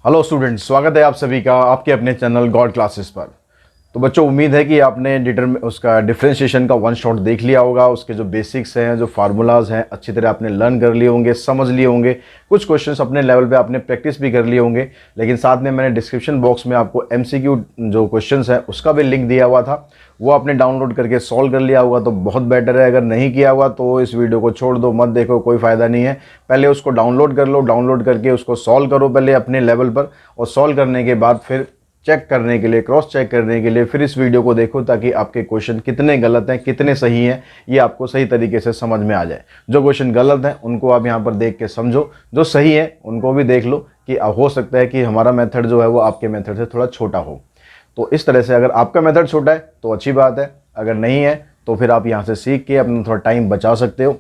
Hello students, स्वागत है आप सभी का आपके अपने चैनल गॉड क्लासेस पर। तो बच्चों, उम्मीद है कि आपने उसका डिफरेंशिएशन का वन शॉट देख लिया होगा। उसके जो बेसिक्स हैं, जो फार्मूलाज हैं, अच्छी तरह आपने लर्न कर लिए होंगे, समझ लिए होंगे। कुछ क्वेश्चंस अपने लेवल पे आपने प्रैक्टिस भी कर लिए होंगे। लेकिन साथ में मैंने डिस्क्रिप्शन बॉक्स में आपको एमसीक्यू जो क्वेश्चंस हैं उसका भी लिंक दिया हुआ था, वो आपने डाउनलोड करके सॉल्व कर लिया होगा तो बहुत बेटर है। अगर नहीं किया हुआ तो इस वीडियो को छोड़ दो, मत देखो, कोई फ़ायदा नहीं है। पहले उसको डाउनलोड कर लो, डाउनलोड करके उसको सॉल्व करो पहले अपने लेवल पर, और सॉल्व करने के बाद फिर चेक करने के लिए, क्रॉस चेक करने के लिए फिर इस वीडियो को देखो, ताकि आपके क्वेश्चन कितने गलत हैं कितने सही हैं ये आपको सही तरीके से समझ में आ जाए। जो क्वेश्चन गलत हैं उनको आप यहाँ पर देख के समझो, जो सही है उनको भी देख लो कि हो सकता है कि हमारा मेथड जो है वो आपके मेथड से थोड़ा छोटा हो। तो इस तरह से अगर आपका मेथड छोटा है तो अच्छी बात है, अगर नहीं है तो फिर आप यहाँ से सीख के अपना थोड़ा टाइम बचा सकते हो।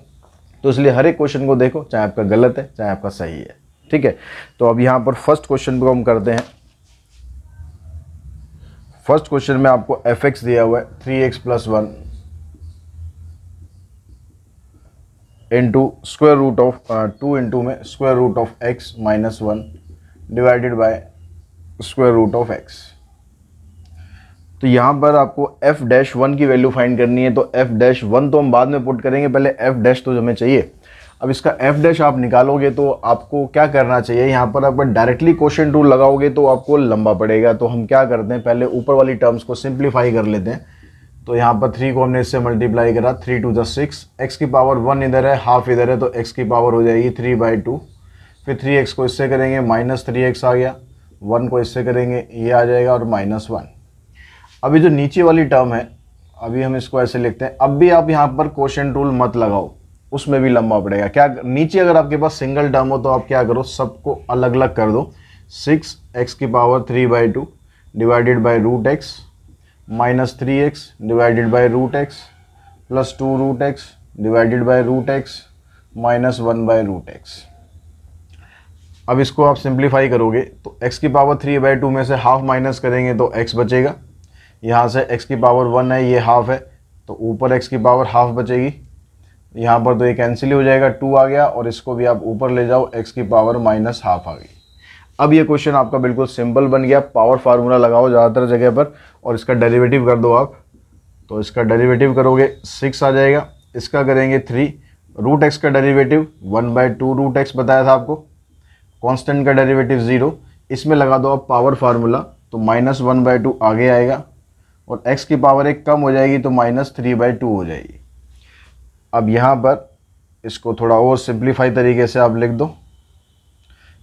तो इसलिए हर एक क्वेश्चन को देखो, चाहे आपका गलत है चाहे आपका सही है। ठीक है, तो अब यहाँ पर फर्स्ट क्वेश्चन को हम करते हैं। फर्स्ट क्वेश्चन में आपको एफ एक्स दिया हुआ है 3x + 1 into square root of 2 into में square root of x - 1 divided by square root of x। तो यहाँ पर आपको f-1 की वैल्यू फाइंड करनी है। तो f-1 तो हम बाद में पुट करेंगे, पहले f' तो हमें चाहिए। अब इसका f' आप निकालोगे तो आपको क्या करना चाहिए, यहाँ पर आप डायरेक्टली क्वोशिएंट रूल लगाओगे तो आपको लंबा पड़ेगा। तो हम क्या करते हैं, पहले ऊपर वाली टर्म्स को सिंप्लीफाई कर लेते हैं। तो यहाँ पर 3 को हमने इससे मल्टीप्लाई करा, 3 × 2 = 6, x की पावर 1 इधर है, हाफ इधर है, तो x की पावर हो जाएगी 3/2। फिर 3x को इससे करेंगे, -3x आ गया, 1 को इससे करेंगे, ये आ जाएगा, और -1। अभी जो नीचे वाली टर्म है, अभी हम इसको ऐसे लिखते हैं। अब भी आप यहाँ पर क्वोशिएंट रूल मत लगाओ, उसमें भी लंबा पड़ेगा। क्या नीचे अगर आपके पास सिंगल टर्म हो तो आप क्या करो, सबको अलग अलग कर दो। 6x की power 3/2 divided by √x -3x divided by √x plus 2√x divided by √x -1/√x। अब इसको आप सिंप्लीफाई करोगे तो x की पावर 3/2 में से हाफ माइनस करेंगे तो x बचेगा। यहाँ से x की पावर 1 है, ये हाफ है, तो ऊपर x की पावर हाफ बचेगी। यहाँ पर तो ये कैंसिल हो जाएगा, 2 आ गया, और इसको भी आप ऊपर ले जाओ, x की पावर -1/2 आ गई। अब ये क्वेश्चन आपका बिल्कुल सिंपल बन गया। पावर फार्मूला लगाओ ज़्यादातर जगह पर, और इसका डेरिवेटिव कर दो आप। तो इसका डेरिवेटिव करोगे 6 आ जाएगा, इसका करेंगे 3, √x का डेरिवेटिव 1/2 √x बताया था आपको, कांस्टेंट का डेरिवेटिव 0, इसमें लगा दो आप पावर फार्मूला, तो -1/2 आगे आएगा, और x की पावर 1 कम हो जाएगी तो -3/2 हो जाएगी। अब यहाँ पर इसको थोड़ा और सिंप्लीफाई तरीके से आप लिख दो,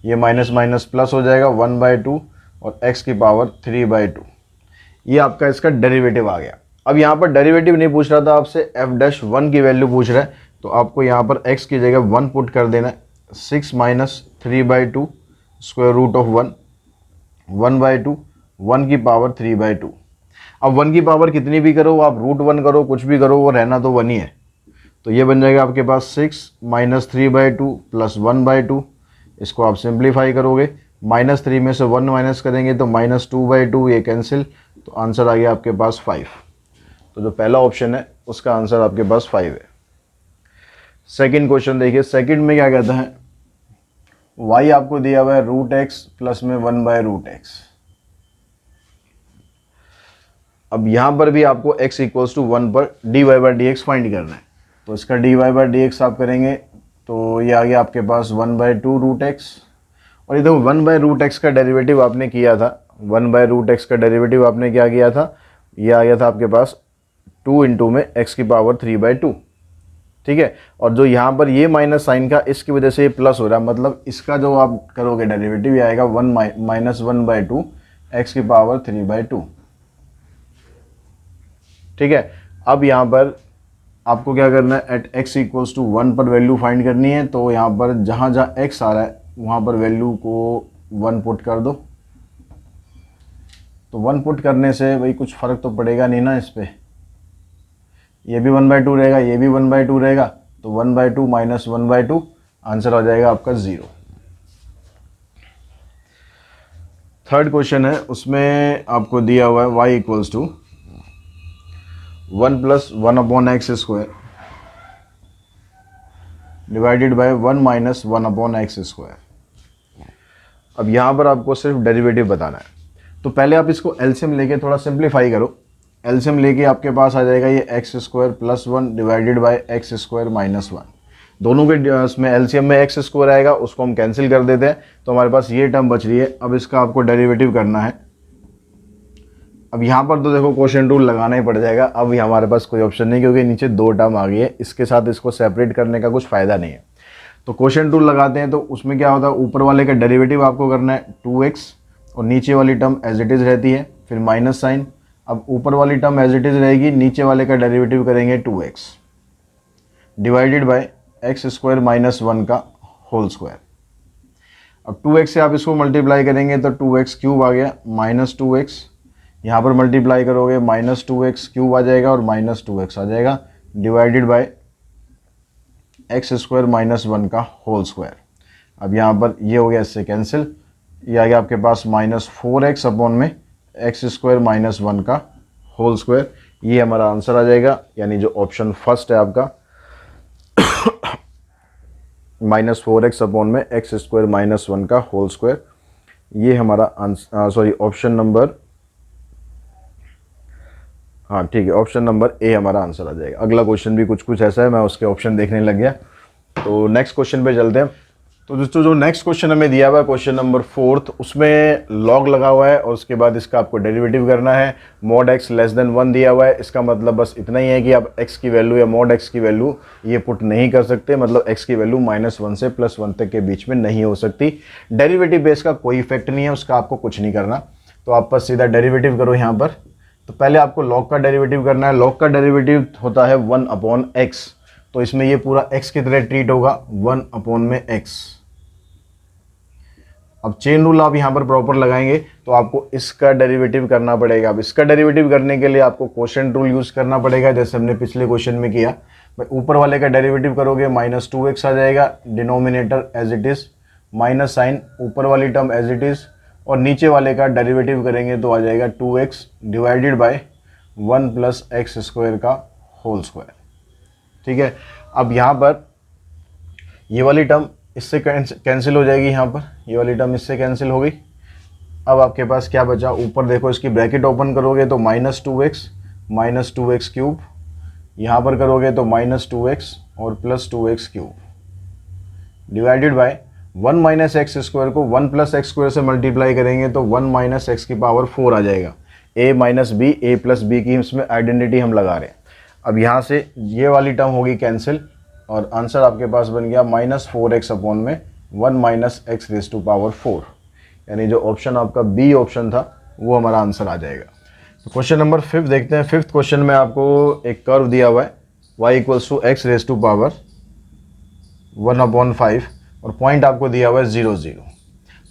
ये माइनस माइनस प्लस हो जाएगा 1/2 और x की पावर 3/2। ये आपका इसका डेरिवेटिव आ गया। अब यहाँ पर डेरिवेटिव नहीं पूछ रहा था आपसे, f-1 की वैल्यू पूछ रहा है, तो आपको यहाँ पर x की जगह 1 पुट कर देना है। 6 - 3/2 स्क्वायर रूट ऑफ 1 1/2, 1 की पावर 3/2। अब 1 की पावर कितनी भी करो, आप √1 करो, कुछ भी करो, वो रहना तो 1 ही है। तो ये बन जाएगा आपके पास 6 - 3/2 प्लस 1/2। इसको आप सिंप्लीफाई करोगे, -3 में से 1 माइनस करेंगे तो -2/2, ये कैंसिल, तो आंसर आ गया आपके पास 5। तो जो पहला ऑप्शन है उसका आंसर आपके पास 5 है। सेकंड क्वेश्चन देखिए, सेकंड में क्या कहता है, y आपको दिया हुआ है √x प्लस में 1/√x। अब यहाँ पर भी आपको x = 1 पर dy/dx फाइंड करना है। तो इसका dy/dx आप करेंगे तो ये आ गया आपके पास 1/2 √x, और ये देखो 1/√x का डेरिवेटिव आपने किया था, 1/√x का डेरिवेटिव आपने क्या किया था, ये आ गया था आपके पास 2 इंटू में x की पावर 3/2। ठीक है, और जो यहाँ पर ये माइनस साइन का, इसकी वजह से ये प्लस हो रहा है, मतलब इसका जो आप करोगे डेरिवेटिव ये आएगा 1/2 x की पावर 3/2। ठीक है, अब यहाँ पर आपको क्या करना है, एट x = 1 पर वैल्यू फाइंड करनी है। तो यहाँ पर जहाँ जहाँ x आ रहा है वहाँ पर वैल्यू को 1 पुट कर दो। तो 1 पुट करने से भाई कुछ फ़र्क तो पड़ेगा नहीं ना इस पर, ये भी 1/2 रहेगा, ये भी 1/2 रहेगा, तो 1/2 - 1/2 आंसर आ जाएगा आपका 0। थर्ड क्वेश्चन है, उसमें आपको दिया हुआ है y = 1 + 1/x² divided by 1 - 1/x²। अब यहाँ पर आपको सिर्फ डेरिवेटिव बताना है। तो पहले आप इसको एलसीएम लेके थोड़ा सिंप्लीफाई करो। एलसीएम लेके आपके पास आ जाएगा ये x square plus 1 divided bye x square minus 1। दोनों के इसमें एलसीएम में एक्स स्क्वायर आएगा, उसको हम कैंसिल कर देते हैं, तो हमारे पास ये टर्म बच रही है। अब इसका आपको डेरिवेटिव करना है। अब यहाँ पर तो देखो क्वेश्चन रूल लगाना ही पड़ जाएगा। अब ये हमारे पास कोई ऑप्शन नहीं, क्योंकि नीचे दो टर्म आ गई है, इसके साथ इसको सेपरेट करने का कुछ फ़ायदा नहीं है। तो क्वेश्चन रूल लगाते हैं। तो उसमें क्या होता है, ऊपर वाले का डेरिवेटिव आपको करना है 2x, और नीचे वाली टर्म एज इट इज़ रहती है, फिर माइनस साइन। अब ऊपर वाली टर्म एज इट इज़ रहेगी, नीचे वाले का डेरिवेटिव करेंगे 2x divided by x square minus 1 का होल स्क्वायर। अब 2x से आप इसको मल्टीप्लाई करेंगे तो 2x क्यूब आ गया माइनस 2x, यहाँ पर मल्टीप्लाई करोगे माइनस 2x क्यूब आ जाएगा और माइनस 2x आ जाएगा divided by x square minus 1 का होल स्क्वायर। अब यहाँ पर ये हो गया, इससे कैंसिल, ये आ गया आपके पास माइनस 4x अपॉन में एक्स स्क्वायर माइनस 1 का होल स्क्वायर। ये हमारा आंसर आ जाएगा, यानी जो ऑप्शन फर्स्ट है आपका माइनस 4x अपॉन में एक्स स्क्वायर माइनस 1 का होल स्क्वायर, ये हमारा आंसर, सॉरी ऑप्शन नंबर, हाँ ठीक है, ऑप्शन नंबर ए हमारा आंसर आ जाएगा। अगला क्वेश्चन भी कुछ कुछ ऐसा है, मैं उसके ऑप्शन देखने लग गया। तो नेक्स्ट क्वेश्चन पे चलते हैं। तो दोस्तों जो नेक्स्ट क्वेश्चन हमें दिया हुआ है क्वेश्चन नंबर 4, उसमें लॉग लगा हुआ है और उसके बाद इसका आपको डेरिवेटिव करना है। मॉड x लेस देन 1 दिया हुआ है, इसका मतलब बस इतना ही है कि आप x की वैल्यू या मॉड x की वैल्यू ये पुट नहीं कर सकते, मतलब x की वैल्यू -1 से +1 तक के बीच में नहीं हो सकती। डेरिवेटिव बेस का कोई इफेक्ट नहीं है, उसका आपको कुछ नहीं करना। तो आप बस सीधा डेरिवेटिव करो यहाँ पर। तो पहले आपको लॉग का डेरिवेटिव करना है। लॉग का डेरिवेटिव होता है 1 अपॉन एक्स, तो इसमें ये पूरा x की तरह ट्रीट होगा, 1 अपॉन में x। अब चेन रूल आप यहाँ पर प्रॉपर लगाएंगे तो आपको इसका डेरिवेटिव करना पड़ेगा। अब इसका डेरिवेटिव करने के लिए आपको क्वोशिएंट रूल यूज़ करना पड़ेगा, जैसे हमने पिछले क्वेश्चन में किया। भाई ऊपर वाले का डेरिवेटिव करोगे -2x आ जाएगा, denominator as it is, minus sign, ऊपर वाली टर्म एज इट इज़, और नीचे वाले का डेरिवेटिव करेंगे तो आ जाएगा 2x divided by 1 plus X square का होल स्क्वायर। ठीक है, अब यहाँ पर ये वाली टर्म इससे कैंसिल हो जाएगी, यहाँ पर ये वाली टर्म इससे कैंसिल हो गई। अब आपके पास क्या बचा, ऊपर देखो इसकी ब्रैकेट ओपन करोगे तो -2x क्यूब, यहाँ पर करोगे तो -2x और +2x cube divided by 1 minus X square को 1 प्लस एक्स स्क्वायर से मल्टीप्लाई करेंगे तो 1 माइनस एक्स की पावर 4 आ जाएगा। a minus B, a plus B की इसमें आइडेंटिटी हम लगा रहे हैं। अब यहाँ से ये वाली टर्म होगी कैंसिल और आंसर आपके पास बन गया -4x अपॉन में 1 minus X raise to power 4, यानी जो ऑप्शन आपका बी ऑप्शन था वो हमारा आंसर आ जाएगा। तो क्वेश्चन नंबर 5 देखते हैं। 5th क्वेश्चन में आपको एक कर्व दिया हुआ है y equals to X raise to power 1/5 और पॉइंट आपको दिया हुआ है 0 0।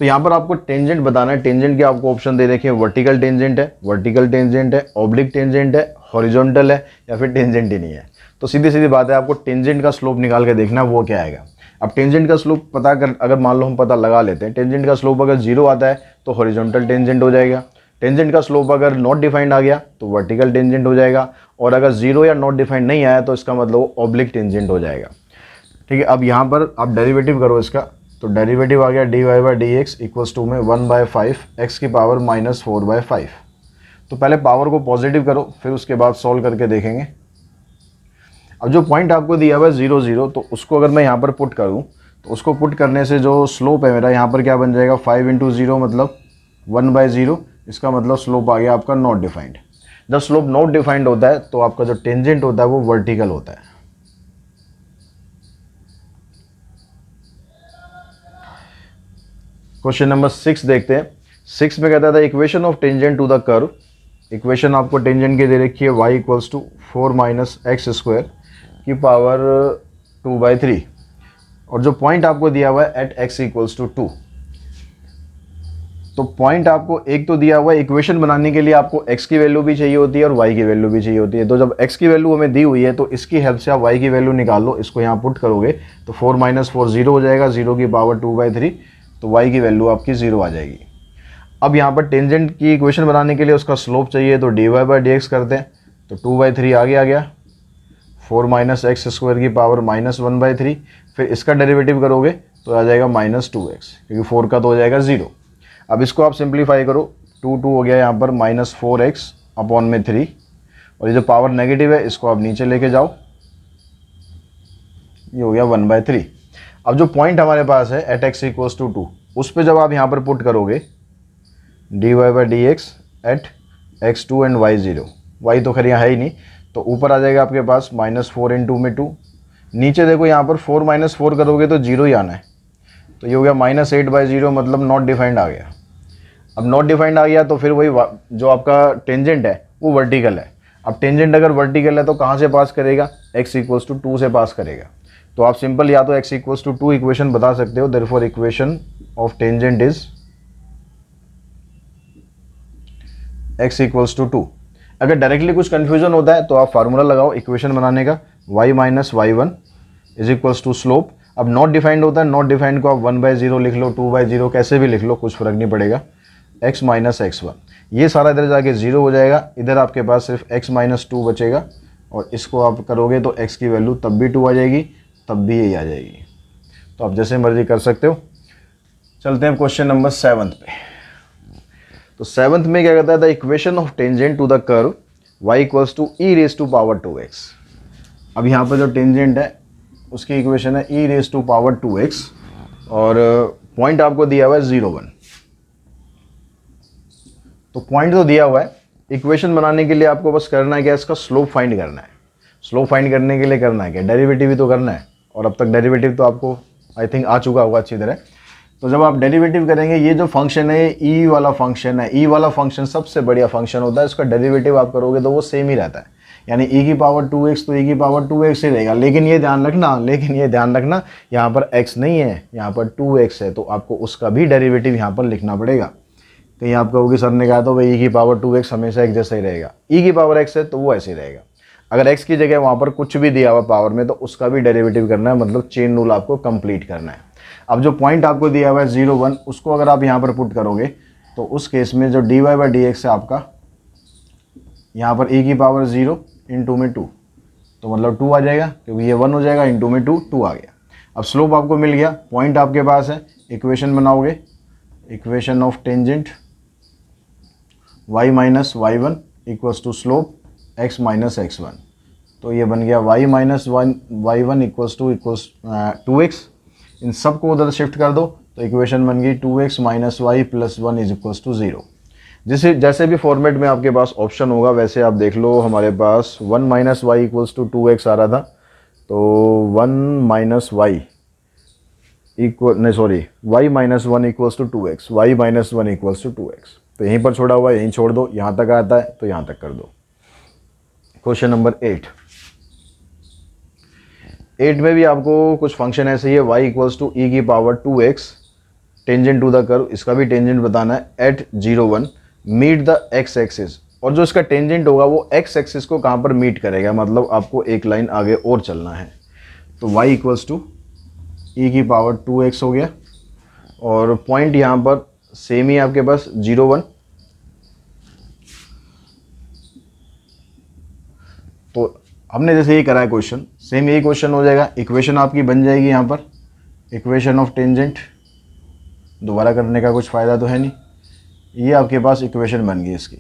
तो यहाँ पर आपको टेंजेंट बताना है। टेंजेंट के आपको ऑप्शन दे रखे हैं, वर्टिकल टेंजेंट है, ऑब्लिक टेंजेंट है, हॉरिजॉन्टल है, या फिर टेंजेंट ही नहीं है। तो सीधी सीधी बात है, आपको टेंजेंट का स्लोप निकाल के देखना है वो क्या आएगा। अब टेंजेंट का स्लोप पता कर, अगर मान लो हम पता लगा लेते हैं, टेंजेंट का स्लोप अगर 0 आता है तो हॉरिजॉन्टल टेंजेंट हो जाएगा। टेंजेंट का स्लोप अगर नॉट डिफाइंड आ गया तो वर्टिकल टेंजेंट हो जाएगा, और अगर 0 या नॉट डिफाइंड नहीं आया तो इसका मतलब ऑब्लिक टेंजेंट हो जाएगा। ठीक है, अब यहाँ पर आप डेरिवेटिव करो इसका, तो डेरिवेटिव आ गया dy/dx इक्वल्स टू में 1/5 x की पावर -4/5। तो पहले पावर को पॉजिटिव करो, फिर उसके बाद सॉल्व करके देखेंगे। अब जो पॉइंट आपको दिया हुआ है 0 0, तो उसको अगर मैं यहाँ पर पुट करूँ तो उसको पुट करने से जो स्लोप है मेरा यहाँ पर क्या बन जाएगा, 5 × 0 मतलब 1/0। इसका मतलब स्लोप आ गया आपका नॉट डिफाइंड। जब स्लोप नॉट डिफाइंड होता है तो आपका जो टेंजेंट होता है वो वर्टिकल होता है। क्वेश्चन नंबर 6 देखते हैं। 6 में कहता था equation of tangent to the curve. Equation आपको टेंजेंट की दे रखी है y equals to 4 minus X square की पावर 2/3, और जो पॉइंट आपको दिया हुआ है एट x इक्वल्स टू 2। तो पॉइंट आपको एक तो दिया हुआ है, इक्वेशन बनाने के लिए आपको x की वैल्यू भी चाहिए होती है और y की वैल्यू भी चाहिए होती है। तो जब x की वैल्यू हमें दी हुई है तो इसकी हेल्प से आप y की वैल्यू निकाल लो। इसको यहाँ पुट करोगे तो 4 - 4 0 हो जाएगा, 0 की पावर 2/3, तो y की वैल्यू आपकी 0 आ जाएगी। अब यहाँ पर टेंजेंट की इक्वेशन बनाने के लिए उसका स्लोप चाहिए, तो dy/dx करते हैं, तो 2/3 आगे आ गया, 4 माइनस एक्स स्क्वायर की पावर -1/3। फिर इसका डेरिवेटिव करोगे तो आ जाएगा -2x, क्योंकि 4 का तो हो जाएगा 0। अब इसको आप सिंप्लीफाई करो, 2 हो गया यहाँ पर -4x अपॉन में 3, और ये जो पावर नेगेटिव है इसको आप नीचे लेके जाओ, ये हो गया 1/3। अब जो पॉइंट हमारे पास है एट x = 2, उस पर जब आप यहाँ पर पुट करोगे dy/dx eight x2 and y0, y तो खैर यहाँ है ही नहीं, तो ऊपर आ जाएगा आपके पास -4 × में 2, नीचे देखो यहाँ पर 4 - 4 करोगे तो 0 ही आना है, तो ये हो गया -8/0, मतलब नॉट डिफाइंड आ गया। अब नॉट डिफाइंड आ गया तो फिर वही जो आपका टेंजेंट है वो वर्टिकल है। अब टेंजेंट अगर वर्टिकल है तो कहाँ से पास करेगा, x = 2 से पास करेगा। तो आप सिंपल या तो x = 2 इक्वेशन बता सकते हो, therefore equation of tangent is x = 2। अगर डायरेक्टली कुछ कंफ्यूजन होता है तो आप फार्मूला लगाओ इक्वेशन बनाने का, y - y1 = स्लोप। अब नॉट डिफाइंड होता है, नॉट डिफाइंड को आप 1/0 लिख लो, 2/0 कैसे भी लिख लो, कुछ फर्क नहीं पड़ेगा, x - x1, ये सारा इधर जाके 0 हो जाएगा, इधर आपके पास सिर्फ x - 2 बचेगा, और इसको आप करोगे तो x की वैल्यू तब भी 2 आ जाएगी, तब भी यही आ जाएगी। तो आप जैसे मर्जी कर सकते हो। चलते हैं क्वेश्चन नंबर 7 पे। तो 7th में क्या कहता है, the equation of tangent to the curve y = e⁻²x। अब यहाँ पर जो टेंजेंट है उसकी इक्वेशन है e⁻²x, और पॉइंट आपको दिया हुआ है 0, 1। तो पॉइंट तो दिया हुआ है, इक्वेशन बनाने के लिए आपको बस करना है क्या, इसका स्लोप फाइंड करना है। स्लोप फाइंड करने के लिए करना है क्या, डेरिवेटिव भी तो करना है, और अब तक डेरिवेटिव तो आपको आई थिंक आ चुका होगा अच्छी तरह। तो जब आप डेरिवेटिव करेंगे, ये जो फंक्शन है ई वाला फंक्शन है, ई वाला फंक्शन सबसे बढ़िया फंक्शन होता है, इसका डेरिवेटिव आप करोगे तो वो सेम ही रहता है, यानी e⁻²x तो e⁻²x ही रहेगा। लेकिन ये ध्यान रखना यहाँ पर x नहीं है, यहाँ पर 2x है, तो आपको उसका भी डेरिवेटिव यहाँ पर लिखना पड़ेगा। कहीं आप कहोगे सर ने कहा तो भाई e⁻²x हमेशा एक जैसा ही रहेगा, e⁻x है तो वो ऐसे ही रहेगा। अगर x की जगह वहाँ पर कुछ भी दिया हुआ पावर में तो उसका भी डेरिवेटिव करना है, मतलब चेन रूल आपको कंप्लीट करना है। अब जो पॉइंट आपको दिया हुआ है 0, 1, उसको अगर आप यहाँ पर पुट करोगे तो उस केस में जो dy/dx है आपका यहाँ पर e⁻0 × में 2, तो मतलब 2 आ जाएगा, क्योंकि ये 1 हो जाएगा, इंटू में 2 आ गया। अब स्लोप आपको मिल गया, पॉइंट आपके पास है, इक्वेशन बनाओगे, equation of tangent y - y1 = slope x - x1, तो ये बन गया y - y1 = 2x। इन सब को उधर शिफ्ट कर दो तो इक्वेशन बन गई 2x - y + 1 = 0। जैसे भी फॉर्मेट में आपके पास ऑप्शन होगा वैसे आप देख लो। हमारे पास 1 - y = 2x आ रहा था, तो 1 - y y - 1 = 2x, y - 1 = 2x, तो यहीं पर छोड़ा हुआ है, यहीं छोड़ दो, यहाँ तक आता है तो यहाँ तक कर दो। क्वेश्चन नंबर 8 में भी आपको कुछ फंक्शन ऐसे ही है, y = e⁻²x, tangent to the curve, इसका भी टेंजेंट बताना है, at 0, 1 meet the x axis, और जो इसका टेंजेंट होगा वो x एक्सिस को कहाँ पर मीट करेगा, मतलब आपको एक लाइन आगे और चलना है। तो y = e⁻²x हो गया, और पॉइंट यहाँ पर सेम ही आपके पास 0, 1, तो हमने जैसे ये करा है क्वेश्चन, सेम यही क्वेश्चन हो जाएगा। इक्वेशन आपकी बन जाएगी यहाँ पर, इक्वेशन ऑफ टेंजेंट, दोबारा करने का कुछ फ़ायदा तो है नहीं, ये आपके पास इक्वेशन बन गई इसकी।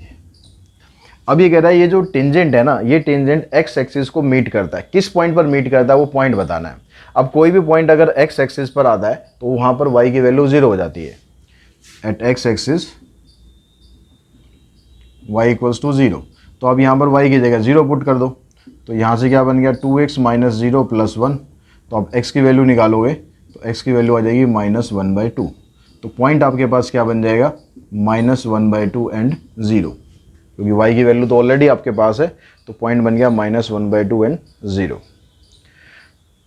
अब ये कह रहा है ये जो टेंजेंट है ना, ये टेंजेंट x एक्सिस को मीट करता है, किस पॉइंट पर मीट करता है वो पॉइंट बताना है। अब कोई भी पॉइंट अगर x एक्सिस पर आता है तो वहाँ पर y की वैल्यू 0 हो जाती है, एट x एक्सिस y = 0। तो अब यहाँ पर y की जगह 0 पुट कर दो, तो यहाँ से क्या बन गया 2x - 0 + 1, तो अब x की वैल्यू निकालोगे तो x की वैल्यू आ जाएगी -1/2, तो पॉइंट आपके पास क्या बन जाएगा -1/2 एंड 0, क्योंकि y की वैल्यू तो ऑलरेडी आपके पास है, तो पॉइंट बन गया -1/2 एंड 0।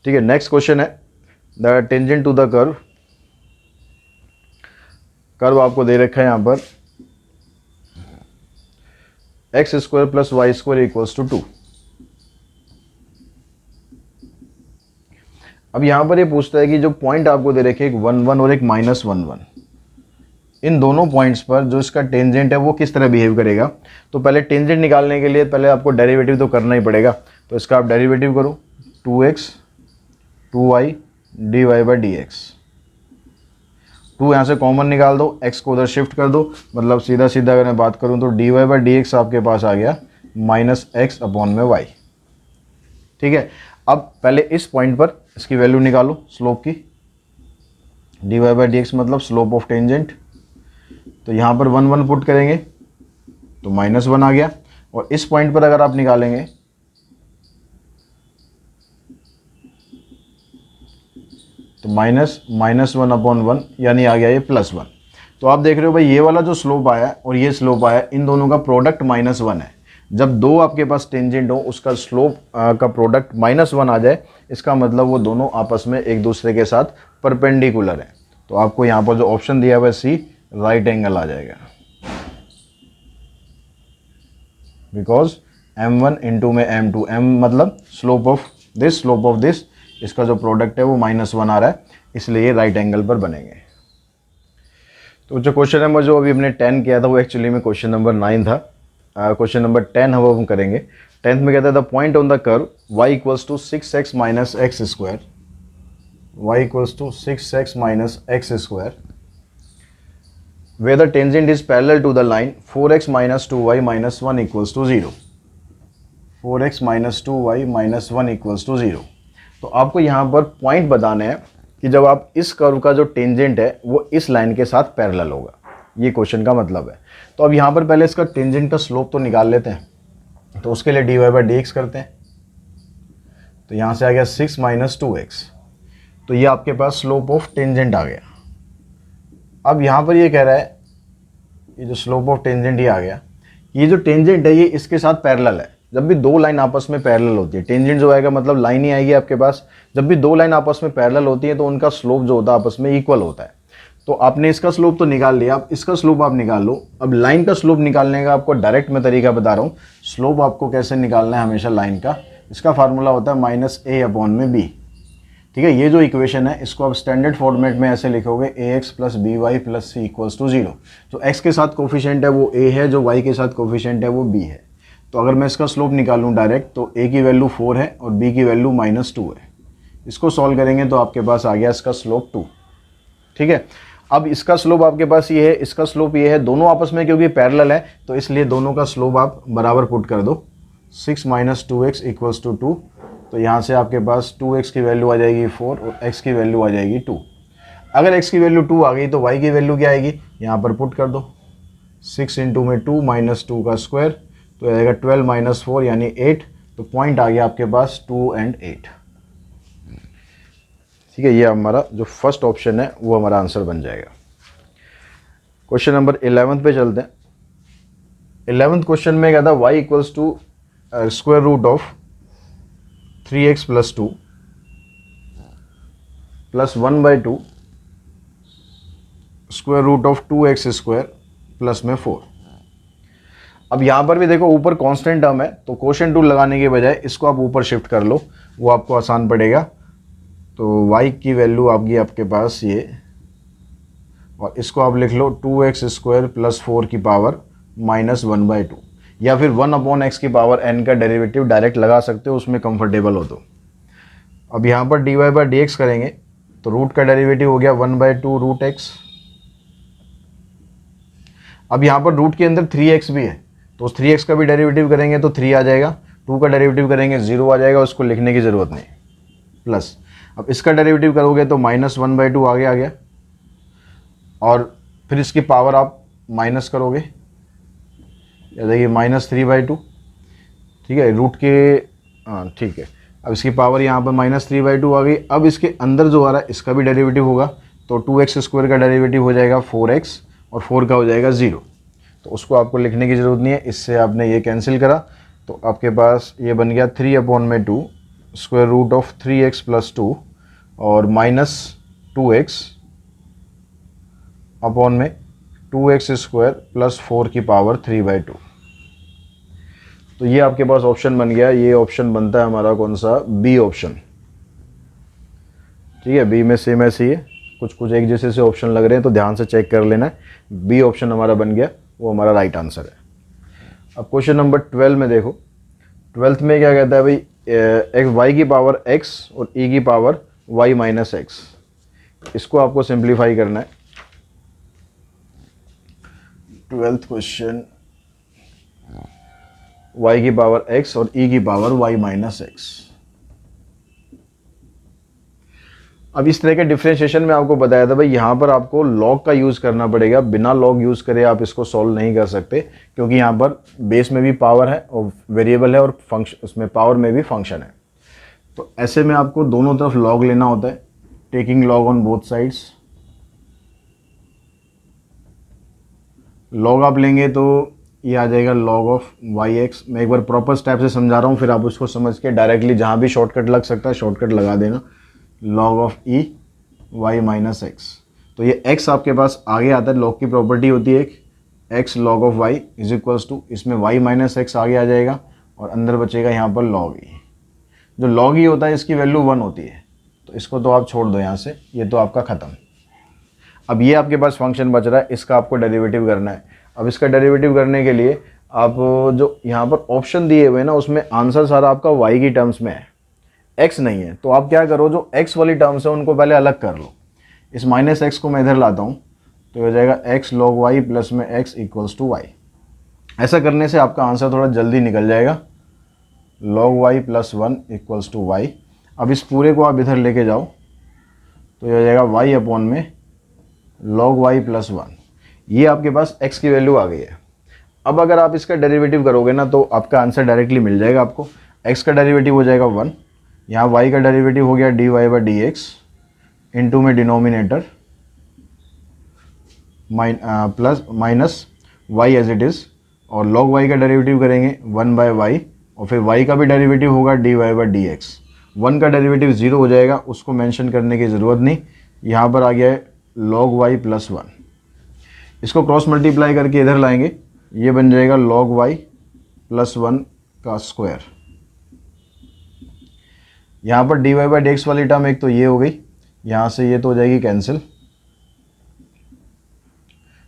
ठीक है, नेक्स्ट क्वेश्चन है, the tangent to the curve, curve आपको दे रखा है यहाँ पर x² + y² = 2। अब यहाँ पर ये पूछता है कि जो पॉइंट आपको दे रखे, एक 1, 1 और एक -1, 1, इन दोनों पॉइंट्स पर जो इसका टेंजेंट है वो किस तरह बिहेव करेगा। तो पहले टेंजेंट निकालने के लिए पहले आपको डेरिवेटिव तो करना ही पड़ेगा, तो इसका आप डेरिवेटिव करो, 2x 2y dy/dx। 2 यहाँ से कॉमन निकाल दो, x को उधर शिफ्ट कर दो, मतलब सीधा सीधा अगर मैं बात करूँ तो dy/dx आपके पास आ गया -x/y। ठीक है, अब पहले इस पॉइंट पर इसकी वैल्यू निकालो स्लोप की, dy/dx मतलब स्लोप ऑफ टेंजेंट। तो यहाँ पर 1 1 पुट करेंगे तो -1 आ गया, और इस पॉइंट पर अगर आप निकालेंगे तो -1/1 यानी आ गया ये +1। तो आप देख रहे हो भाई ये वाला जो स्लोप आया और ये स्लोप आया, इन दोनों का प्रोडक्ट -1 है। जब दो आपके पास टेंजेंट हो उसका स्लोप का प्रोडक्ट -1 आ जाए, इसका मतलब वो दोनों आपस में एक दूसरे के साथ परपेंडिकुलर है। तो आपको यहाँ पर जो ऑप्शन दिया हुआ है सी, राइट एंगल आ जाएगा, बिकॉज m1 इंटू में m2, m मतलब स्लोप ऑफ दिस, इसका जो प्रोडक्ट है वो -1 आ रहा है, इसलिए ये राइट एंगल पर बनेंगे। तो जो क्वेश्चन नंबर जो अभी हमने 10 किया था वो एक्चुअली में क्वेश्चन नंबर 9 था। क्वेश्चन नंबर 10 हम करेंगे। 10th में कहता था point on the curve y equals to 6x minus X square, y equals to 6x minus X square, where the tangent is parallel to the line 4x minus 2y minus 1 equals to 0, 4x minus 2y minus 1 equals to 0। तो आपको यहाँ पर point बताना है कि जब आप इस कर्व का जो टेंजेंट है वो इस लाइन के साथ पैरेलल होगा, ये क्वेश्चन का मतलब है। तो अब यहाँ पर पहले इसका टेंजेंट का स्लोप तो निकाल लेते हैं, तो उसके लिए dy/dx करते हैं। तो यहाँ से आ गया 6 माइनस 2x, तो ये आपके पास स्लोप ऑफ टेंजेंट आ गया। अब यहाँ पर ये कह रहा है, ये जो स्लोप ऑफ टेंजेंट ये आ गया, ये जो टेंजेंट है ये इसके साथ पैरेलल है। जब भी दो लाइन आपस में पैरेलल होती है, टेंजेंट जो आएगा मतलब लाइन ही आएगी आपके पास। जब भी दो लाइन आपस में पैरेलल होती है तो उनका स्लोप जो होता है आपस में इक्वल होता है। तो आपने इसका स्लोप तो निकाल लिया, अब इसका स्लोप आप निकाल लो। अब लाइन का स्लोप निकालने का आपको डायरेक्ट मैं तरीका बता रहा हूँ। स्लोप आपको कैसे निकालना है हमेशा लाइन का, इसका फार्मूला होता है -a/b। ठीक है, ये जो इक्वेशन है इसको आप स्टैंडर्ड फॉर्मेट में ऐसे लिखोगे ax + by + c equals to 0। जो x के साथ कोफिशिएंट है वो a है, जो y के साथ कोफिशिएंट है वो b है। तो अगर मैं इसका स्लोप निकालूं डायरेक्ट तो a की वैल्यू 4 है और b की वैल्यू -2 है। इसको सॉल्व करेंगे तो आपके पास आ गया इसका स्लोप 2। ठीक है, अब इसका स्लोप आपके पास ये है, इसका स्लोप ये है, दोनों आपस में क्योंकि पैरेलल है तो इसलिए दोनों का स्लोप आप बराबर पुट कर दो। 6 - 2x इक्वल्स टू 2। तो यहाँ से आपके पास 2x की वैल्यू आ जाएगी 4 और x की वैल्यू आ जाएगी 2। अगर x की वैल्यू 2 आ गई तो y की वैल्यू क्या आएगी, यहाँ पर पुट कर दो। 6 इंटू में 2 - 2 का स्क्वायर, तो आएगा 12 - 4 यानी 8। तो पॉइंट आ गया आपके पास 2 और 8। ठीक है, ये हमारा जो फर्स्ट ऑप्शन है वो हमारा आंसर बन जाएगा। क्वेश्चन नंबर 11 पे चलते हैं। 11th क्वेश्चन में क्या था, y equals to square root of 3x + 2 + 1/2 square root of 2x square plus में 4। अब यहाँ पर भी देखो ऊपर कांस्टेंट टर्म है, तो क्वोशिएंट टूल लगाने के बजाय इसको आप ऊपर शिफ्ट कर लो, वो आपको आसान पड़ेगा। तो y की वैल्यू आपकी आपके पास ये, और इसको आप लिख लो 2x स्क्वायर + 4 की पावर -1/2, या फिर 1/x की पावर n का डेरिवेटिव डायरेक्ट लगा सकते हो, उसमें कंफर्टेबल हो तो। अब यहाँ पर dy/dx करेंगे तो रूट का डेरिवेटिव हो गया 1/2 रूट x। अब यहाँ पर रूट के अंदर 3x भी है, तो उस 3x का भी डेरिवेटिव करेंगे तो 3 आ जाएगा, 2 का डेरिवेटिव करेंगे 0 आ जाएगा, उसको लिखने की ज़रूरत नहीं। प्लस अब इसका डेरिवेटिव करोगे तो -1/2 आगे आ गया, और फिर इसकी पावर आप माइनस करोगे, या देखिए -3/2। ठीक है, रूट के, हाँ ठीक है, अब इसकी पावर यहाँ पर -3/2 आ गई। अब इसके अंदर जो आ रहा है इसका भी डेरिवेटिव होगा, तो 2x स्क्वायर का डेरिवेटिव हो जाएगा 4x, और 4 का हो जाएगा 0। तो उसको आपको लिखने की ज़रूरत नहीं है, इससे आपने ये कैंसिल करा तो आपके पास ये बन गया 3/2 स्क्वायर रूट ऑफ 3x + 2 और -2x अपॉन में 2x स्क्वायर + 4 की पावर 3/2। तो ये आपके पास ऑप्शन बन गया। ये ऑप्शन बनता है हमारा कौन सा, बी ऑप्शन। ठीक है, बी में सेम ऐसे ही है, कुछ कुछ एक जैसे से ऑप्शन लग रहे हैं तो ध्यान से चेक कर लेना है। बी ऑप्शन हमारा बन गया, वो हमारा राइट आंसर है। अब क्वेश्चन नंबर 12 में देखो, 12th में क्या कहता है भाई, y की पावर x और e की पावर y - x, इसको आपको सिंप्लीफाई करना है। 12th क्वेश्चन, y की पावर x और e की पावर y माइनस एक्स। अब इस तरह के डिफरेंशिएशन में आपको बताया था भाई यहाँ पर आपको लॉग का यूज़ करना पड़ेगा, बिना लॉग यूज़ करे आप इसको सॉल्व नहीं कर सकते, क्योंकि यहाँ पर बेस में भी पावर है और वेरिएबल है और फंक्शन, उसमें पावर में भी फंक्शन है। तो ऐसे में आपको दोनों तरफ लॉग लेना होता है, taking log on both sides. Log आप लेंगे तो ये आ जाएगा log ऑफ वाई एक्स। मैं एक बार प्रॉपर स्टेप से समझा रहा हूँ, फिर आप उसको समझ के डायरेक्टली जहाँ भी शॉर्टकट लग सकता है शॉर्टकट लगा देना। log of E Y minus X, तो ये x आपके पास आगे आता है, log की प्रॉपर्टी होती है x log of y is equals to, इसमें y माइनस एक्स आगे आ जाएगा और अंदर बचेगा यहाँ पर log e। जो log e होता है इसकी वैल्यू 1 होती है, तो इसको तो आप छोड़ दो यहाँ से, ये तो आपका ख़त्म। अब ये आपके पास फंक्शन बच रहा है, इसका आपको डेरिवेटिव करना है। अब इसका डेरिवेटिव करने के लिए आप जो यहाँ पर ऑप्शन दिए हुए हैं ना, उसमें आंसर सारा आपका y की टर्म्स में है, x नहीं है। तो आप क्या करो, जो x वाली टर्म्स है उनको पहले अलग कर लो। इस माइनस एक्स को मैं इधर लाता हूँ, तो हो जाएगा x log y प्लस में x इक्वल्स टू वाई। ऐसा करने से आपका आंसर थोड़ा जल्दी निकल जाएगा, log y plus 1 equals to Y. अब इस पूरे को आप इधर लेके जाओ, तो ये हो जाएगा y अपॉन में log y प्लस 1। ये आपके पास x की वैल्यू आ गई है। अब अगर आप इसका डेरिवेटिव करोगे ना, तो आपका आंसर डायरेक्टली मिल जाएगा आपको। x का डेरिवेटिव हो जाएगा 1, यहाँ y का डेरिवेटिव हो गया dy by D x, into में denominator plus minus y as it is, और log y का डेरिवेटिव करेंगे 1 बाय वाई, और फिर y का भी डेरिवेटिव होगा dy बाई डी एक्स। 1 का डेरिवेटिव 0 हो जाएगा, उसको मेंशन करने की ज़रूरत नहीं। यहाँ पर आ गया है log y प्लस 1। इसको क्रॉस मल्टीप्लाई करके इधर लाएंगे, ये बन जाएगा log y प्लस 1 का स्क्वायर। यहाँ पर dy बाई डी एक्स वाली टर्म एक तो ये हो गई, यहाँ से ये तो हो जाएगी cancel.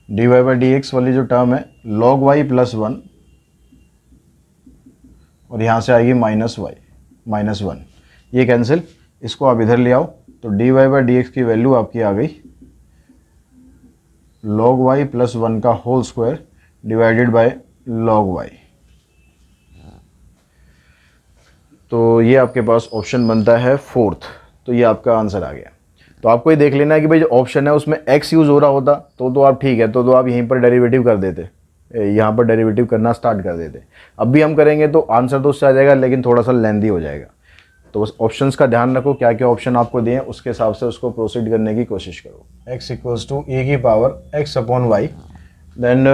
dy by D x वाली जो टर्म है log y प्लस 1, और यहाँ से आएगी माइनस वाई माइनस 1, ये कैंसिल। इसको आप इधर ले आओ, तो dy बाई डी एक्स की वैल्यू आपकी आ गई log y प्लस 1 का whole square divided by log y। तो ये आपके पास ऑप्शन बनता है 4th, तो ये आपका आंसर आ गया। तो आपको ये देख लेना है कि भाई जो ऑप्शन है उसमें x यूज़ हो रहा होता तो आप ठीक है, तो आप यहीं पर डेरिवेटिव कर देते, यहाँ पर डेरिवेटिव करना स्टार्ट कर देते। अब भी हम करेंगे तो आंसर तो उससे आ जाएगा, लेकिन थोड़ा सा लेंदी हो जाएगा। तो बस ऑप्शंस का ध्यान रखो, क्या क्या ऑप्शन आपको दिए, उसके हिसाब से उसको प्रोसीड करने की कोशिश करो। x इक्वल्स टू e की power x upon Y, then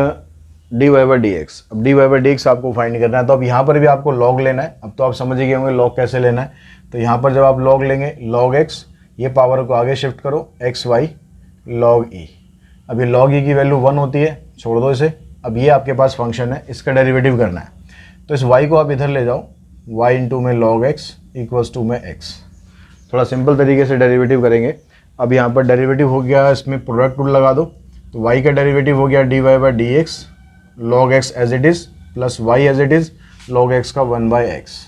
dy by D X. अब dy बाई डी एक्स आपको फाइंड करना है, तो अब यहाँ पर भी आपको log लेना है। अब तो आप समझ गए होंगे log कैसे लेना है। तो यहाँ पर जब आप log लेंगे log x, ये पावर को आगे शिफ्ट करो x y log e। अब ये log e की वैल्यू 1 होती है, छोड़ दो इसे। अब ये आपके पास फंक्शन है, इसका डेरिवेटिव करना है। तो इस y को आप इधर ले जाओ, y इंटू में log x इक्वल्स टू में x। थोड़ा सिंपल तरीके से डेरिवेटिव करेंगे। अब यहाँ पर डेरिवेटिव हो गया, इसमें प्रोडक्ट रूल लगा दो, तो y का डेरिवेटिव हो गया dy by D X log x as it is plus y as it is log x का 1 बाई एक्स,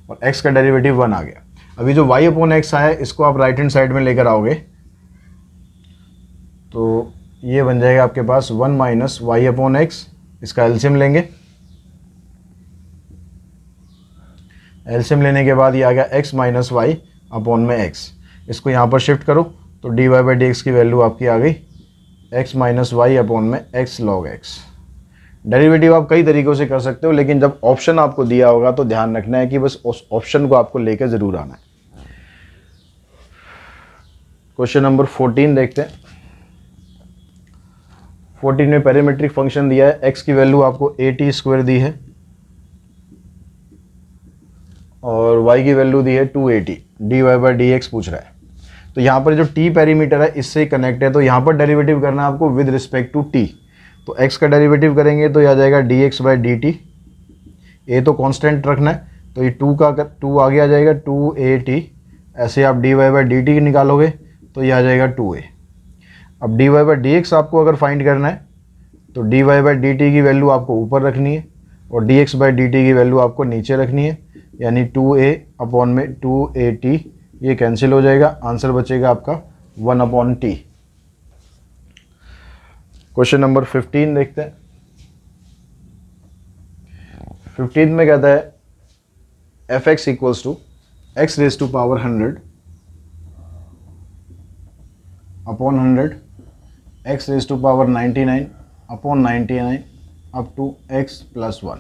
और x का डेरिवेटिव 1 आ गया। अभी जो y अपॉन एक्स आया, इसको आप राइट हैंड साइड में लेकर आओगे, तो ये बन जाएगा आपके पास 1 माइनस वाई अपॉन एक्स। इसका एलसीएम लेंगे, एलसीएम लेने के बाद ये आ गया x माइनस वाई अपॉन में x। इसको यहाँ पर शिफ्ट करो, तो dy बाई डी एक्स की वैल्यू आपकी आ गई x माइनस वाई अपॉन में x log x। डेरिवेटिव आप कई तरीक़ों से कर सकते हो, लेकिन जब ऑप्शन आपको दिया होगा तो ध्यान रखना है कि बस उस ऑप्शन को आपको लेकर ज़रूर आना है। क्वेश्चन नंबर 14 देखते हैं। 14 में पैरामीट्रिक फंक्शन दिया है, x की वैल्यू आपको a स्क्वायर दी है और y की वैल्यू दी है 280, dy बाई डी एक्स पूछ रहा है। तो यहाँ पर जो t पैरामीटर है इससे कनेक्ट है, तो यहाँ पर डेरिवेटिव करना है आपको विद रिस्पेक्ट टू t। तो x का डेरिवेटिव करेंगे तो यह आ जाएगा dx by D T. a तो कांस्टेंट रखना है, तो ये 2 आगे आ जाएगा 2at। ऐसे आप dy बाई डी टी निकालोगे तो यह आ जाएगा 2a। अब dy बाई डी एक्स आपको अगर फाइंड करना है, तो dy बाई डी टी की वैल्यू आपको ऊपर रखनी है और dx बाई डी टी की वैल्यू आपको नीचे रखनी है, यानी 2a अपॉन में 2at। ये कैंसिल हो जाएगा, आंसर बचेगा आपका 1 अपॉन टी। क्वेश्चन नंबर 15 देखते हैं। 15 में कहता है F X equals to X raise to power 100 upon 100 X raise to power 99 upon 99 up to X plus 1।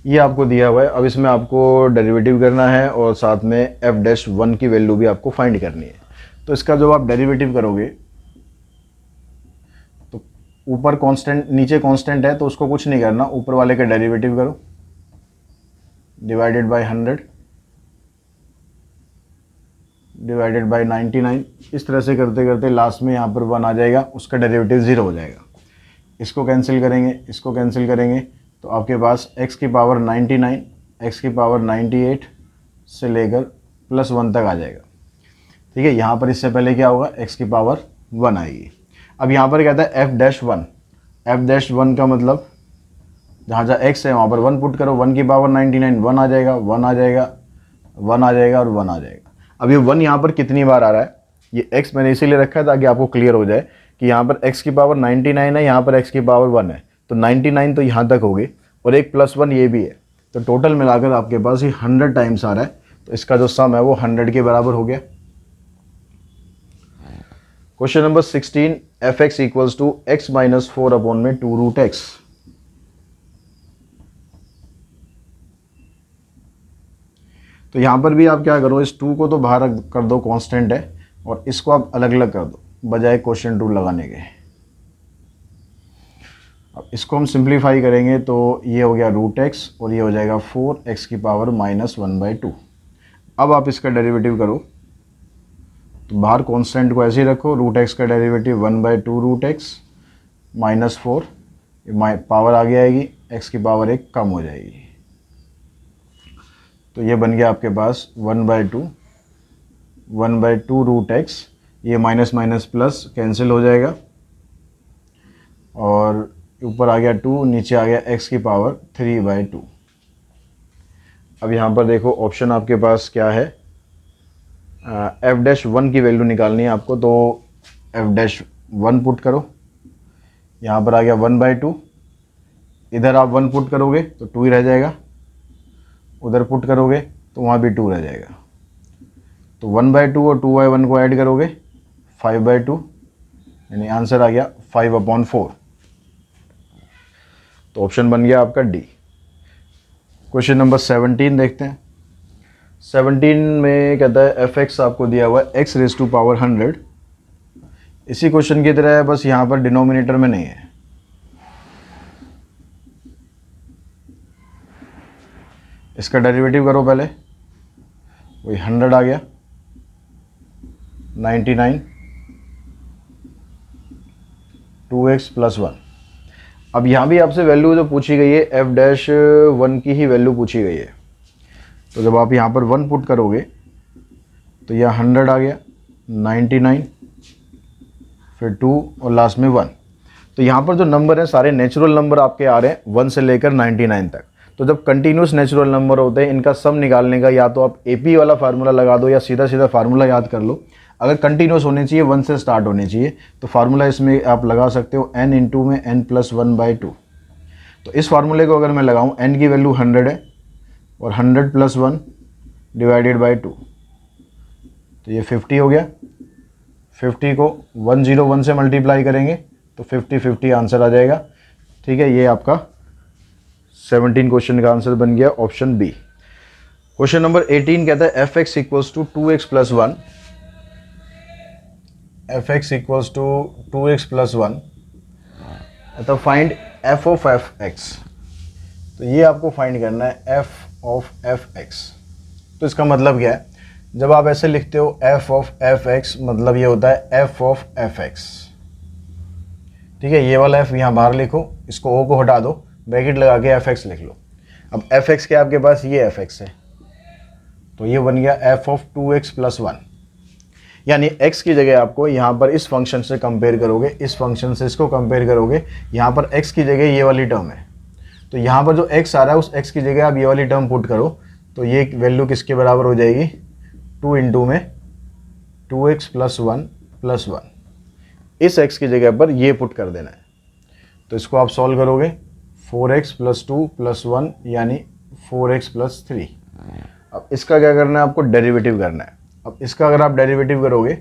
ये आपको दिया हुआ है। अब इसमें आपको डेरिवेटिव करना है और साथ में एफ डैश 1 की वैल्यू भी आपको फाइंड करनी है। तो इसका जब आप डेरिवेटिव करोगे तो ऊपर कांस्टेंट नीचे कांस्टेंट है तो उसको कुछ नहीं करना, ऊपर वाले का डेरिवेटिव करो डिवाइडेड बाय 100 डिवाइडेड बाय 99। इस तरह से करते करते लास्ट में यहाँ पर 1 आ जाएगा, उसका डेरिवेटिव 0 हो जाएगा। इसको कैंसिल करेंगे, इसको कैंसिल करेंगे तो आपके पास x की पावर 99 x की पावर 98 से लेकर प्लस 1 तक आ जाएगा। ठीक है, यहाँ पर इससे पहले क्या होगा, x की पावर 1 आएगी। अब यहाँ पर कहता है f डैश 1। f डैश 1 का मतलब जहाँ जहाँ x है वहाँ पर 1 पुट करो, 1 की पावर 99 1 आ जाएगा, 1 आ जाएगा, 1 आ जाएगा और 1 आ जाएगा। अब ये 1 यहाँ पर कितनी बार आ रहा है, ये x मैंने इसीलिए रखा है ताकि आपको क्लियर हो जाए कि यहाँ पर x की पावर 99 है, यहाँ पर x की पावर 1 है, तो 99 तो यहाँ तक हो गई और एक प्लस 1 ये भी है, तो टोटल मिलाकर आपके पास ये 100 टाइम्स आ रहा है। तो इसका जो सम है वो 100 के बराबर हो गया। Question number 16 F X equals to X minus 4 upon में 2 रूट एक्स। तो यहाँ पर भी आप क्या करो, इस 2 को तो बाहर कर दो, कांस्टेंट है, और इसको आप अलग अलग कर दो बजाय क्वेश्चन रूल लगाने के। अब इसको हम सिंप्लीफाई करेंगे तो ये हो गया रूट एक्स और ये हो जाएगा 4x की पावर माइनस 1/2। अब आप इसका डेरिवेटिव करो तो बाहर कांस्टेंट को ऐसे ही रखो, रूट एक्स का derivative 1/2 root X minus 4, power आगे आएगी, x की पावर 1 कम हो जाएगी। तो ये बन गया आपके पास 1/2 रूट एक्स, ये माइनस माइनस प्लस कैंसिल हो जाएगा और ऊपर आ गया 2, नीचे आ गया x की पावर 3/2। अब यहाँ पर देखो ऑप्शन आपके पास क्या है, एफ डैश 1 की वैल्यू निकालनी है आपको, तो एफ डैश 1 पुट करो, यहाँ पर आ गया 1/2, इधर आप 1 पुट करोगे तो 2 ही रह जाएगा, उधर पुट करोगे तो वहाँ भी 2 रह जाएगा। तो 1/2 और 2/1 को ऐड करोगे 5/2, यानी आंसर आ गया 5/4। तो ऑप्शन बन गया आपका डी। क्वेश्चन नंबर 17 देखते हैं। 17 में कहता है एफ एक्स आपको दिया हुआ है एक्स रेज टू पावर 100। इसी क्वेश्चन की तरह है, बस यहाँ पर डिनोमिनेटर में नहीं है। इसका डेरिवेटिव करो पहले, वही 100 आ गया, 99 2x प्लस 1। अब यहाँ भी आपसे वैल्यू जो पूछी गई है एफ डैश 1 की ही वैल्यू पूछी गई है। तो जब आप यहाँ पर 1 पुट करोगे तो यह 100 आ गया, 99 फिर 2 और लास्ट में 1। तो यहाँ पर जो नंबर है सारे नेचुरल नंबर आपके आ रहे हैं 1 से लेकर 99 तक। तो जब कंटिन्यूस नेचुरल नंबर होते हैं इनका सम निकालने का या तो आप एपी वाला फार्मूला लगा दो या सीधा सीधा फार्मूला याद कर लो। अगर कंटिन्यूस होने चाहिए 1 से स्टार्ट होने चाहिए तो फार्मूला इसमें आप लगा सकते हो n इंटू में n प्लस 1/2। तो इस फार्मूले को अगर मैं लगाऊं, n की वैल्यू 100 है और 100 प्लस 1 डिवाइडेड बाई 2, तो ये 50 हो गया। 50 को 101 से मल्टीप्लाई करेंगे तो 50 आंसर आ जाएगा। ठीक है, ये आपका 17 क्वेश्चन का आंसर बन गया ऑप्शन बी। क्वेश्चन नंबर 18 कहता है F X equals to 2x plus 1। F X equals to 2x plus 1, तो find F of F X. तो ये आपको फाइंड करना है एफ ऑफ एफ एक्स। तो इसका मतलब क्या है, जब आप ऐसे लिखते हो एफ ऑफ एफ एक्स मतलब ये होता है एफ ऑफ एफ एक्स। ठीक है, ये वाला एफ यहाँ बाहर लिखो, इसको ओ को हटा दो, ब्रैकेट लगा के एफ एक्स लिख लो। अब एफ एक्स के आपके पास ये एफ एक्स है, तो ये बन गया एफ ऑफ 2x प्लस 1। यानी x की जगह आपको यहाँ पर इस फंक्शन से कंपेयर करोगे, इस फंक्शन से इसको कंपेयर करोगे, यहाँ पर x की जगह ये वाली टर्म है, तो यहाँ पर जो x आ रहा है उस x की जगह आप ये वाली टर्म पुट करो, तो ये वैल्यू किसके बराबर हो जाएगी, 2 इंटू में 2x प्लस 1 प्लस 1। इस x की जगह पर ये पुट कर देना है। तो इसको आप सॉल्व करोगे 4x + 2 + 1 यानी 4x + 3। अब इसका क्या करना है, आपको डेरिवेटिव करना है। अब इसका अगर आप डेरिवेटिव करोगे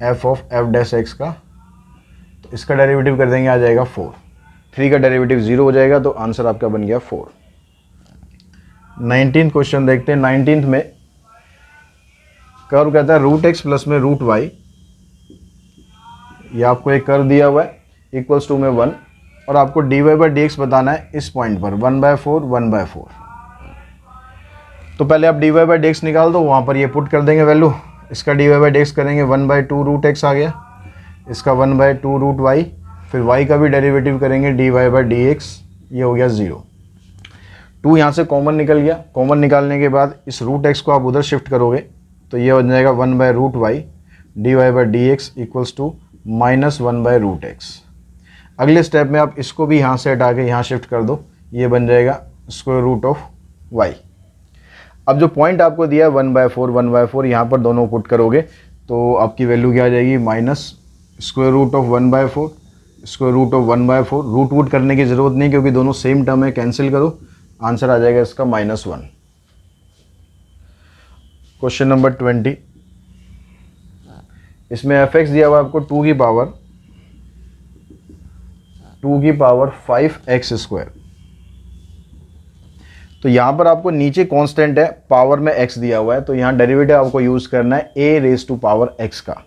f(f'(x) का, तो इसका डेरिवेटिव कर देंगे, आ जाएगा 4। 3 का डेरिवेटिव 0 हो जाएगा, तो आंसर आपका बन गया 4। 19th क्वेश्चन देखते हैं। 19th में कर्व कहता है √x प्लस में √y, ये आपको एक कर्व दिया हुआ है इक्वल्स टू में 1, और आपको dy/dx बताना है इस पॉइंट पर 1/4 1/4। तो पहले आप dy/dx निकाल दो, वहाँ पर ये पुट कर देंगे वैल्यू। इसका dy/dx करेंगे 1/2 √x आ गया, इसका 1/2 √y, फिर y का भी डेरिवेटिव करेंगे dy/dx, ये हो गया 0। 2 यहाँ से कॉमन निकल गया। कॉमन निकालने के बाद इस √x को आप उधर शिफ्ट करोगे तो ये बन जाएगा 1/√y dy/dx equals to -1/√x। अगले स्टेप में आप इसको भी यहाँ से हटा के यहाँ शिफ्ट कर दो, ये बन जाएगा √y। अब जो पॉइंट आपको दिया है 1/4 1/4, यहाँ पर दोनों पुट करोगे तो आपकी वैल्यू क्या आ जाएगी, -√1/4 √1/4। रूट वूट करने की ज़रूरत नहीं क्योंकि दोनों सेम टर्म है, कैंसिल करो, आंसर आ जाएगा इसका -1। क्वेश्चन नंबर 20, इसमें f(x) दिया हुआ आपको 2 की पावर 5x²। तो यहाँ पर आपको नीचे कांस्टेंट है, पावर में x दिया हुआ है, तो यहाँ डेरिवेटिव आपको यूज़ करना है a⁻x का।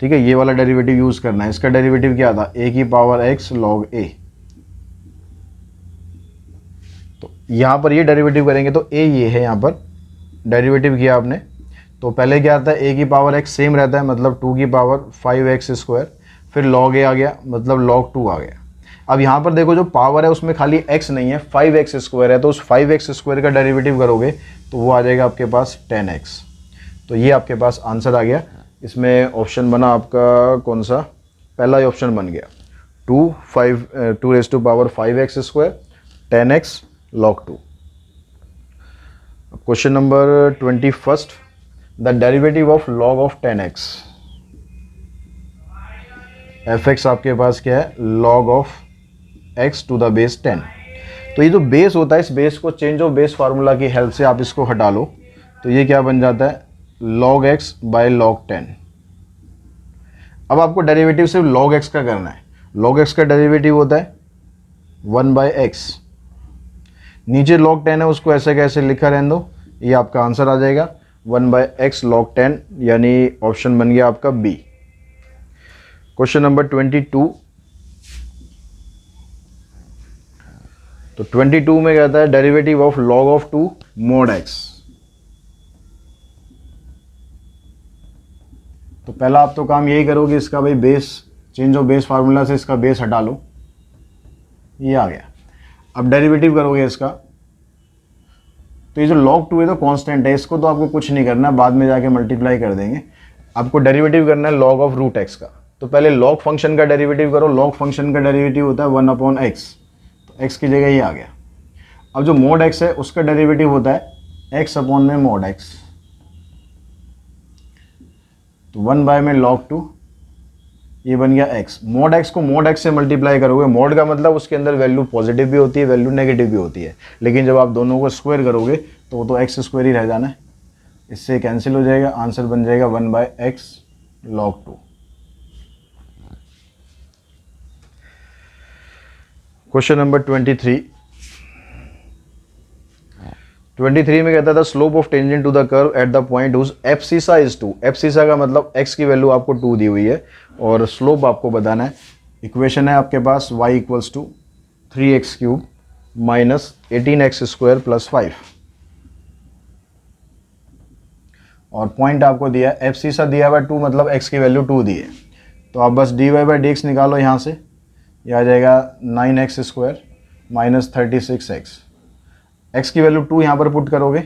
ठीक है, ये वाला डेरिवेटिव यूज़ करना है। इसका डेरिवेटिव क्या था, a⁻x log a। तो यहाँ पर ये डेरिवेटिव करेंगे तो a ये है, यहाँ पर डेरिवेटिव किया आपने, तो पहले क्या आता है a⁻x सेम रहता है, मतलब 2 की पावर 5x², फिर log a आ गया, मतलब log 2 आ गया। अब यहाँ पर देखो जो पावर है उसमें खाली x नहीं है, 5x² है, तो उस 5x² का डेरिवेटिव करोगे तो वो आ जाएगा आपके पास 10x। तो ये आपके पास आंसर आ गया। इसमें ऑप्शन बना आपका कौन सा, पहला ही ऑप्शन बन गया 2⁵ 10x log 2। Question number 21, the derivative of log of 10x। f(x) आपके पास क्या है, log of x to the base 10। तो ये जो बेस होता है, इस बेस को चेंज ऑफ बेस फार्मूला की हेल्प से आप इसको हटा लो, तो ये क्या बन जाता है, log x बाय log 10। अब आपको डेरिवेटिव सिर्फ log x का करना है। log x का डेरिवेटिव होता है 1/x, नीचे log 10 है, उसको ऐसे कैसे लिखा रहने दो, ये आपका आंसर आ जाएगा 1/x log 10, यानी ऑप्शन बन गया आपका बी। क्वेश्चन नंबर 22, तो 22 में कहता है derivative of log of 2 mod x। तो पहला आप तो काम यही करोगे, इसका भाई base, change of base formula से इसका बेस हटा लो, ये आ गया। अब डेरिवेटिव करोगे इसका, तो ये जो log 2 है तो कांस्टेंट है, इसको तो आपको कुछ नहीं करना, बाद में जाके मल्टीप्लाई कर देंगे। आपको डेरिवेटिव करना है log ऑफ √x का। तो पहले log फंक्शन का डेरिवेटिव करो। log फंक्शन का डेरिवेटिव होता है 1/x, तो x की जगह ये आ गया। अब जो mod x है उसका डेरिवेटिव होता है x/mod x, तो 1 में log 2, ये बन गया x। mod x को mod x से मल्टीप्लाई करोगे, mod का मतलब उसके अंदर वैल्यू पॉजिटिव भी होती है, वैल्यू नेगेटिव भी होती है, लेकिन जब आप दोनों को स्क्वायर करोगे तो वो तो x² ही रह जाना है, इससे कैंसिल हो जाएगा, आंसर बन जाएगा 1/x log 2। क्वेश्चन नंबर 23, 23 में कहता था slope of tangent to the curve at the point whose abscissa is 2। Abscissa का मतलब x की वैल्यू आपको 2 दी हुई है और स्लोप आपको बताना है। इक्वेशन है आपके पास y equals to 3x³ minus 18x² plus 5, और पॉइंट आपको दिया है एब्सिसा दिया हुआ 2, मतलब x की वैल्यू 2 दी है। तो आप बस dy/dx निकालो यहाँ से, यह आ जाएगा 9x² माइनस 36x। x की वैल्यू 2 यहाँ पर पुट करोगे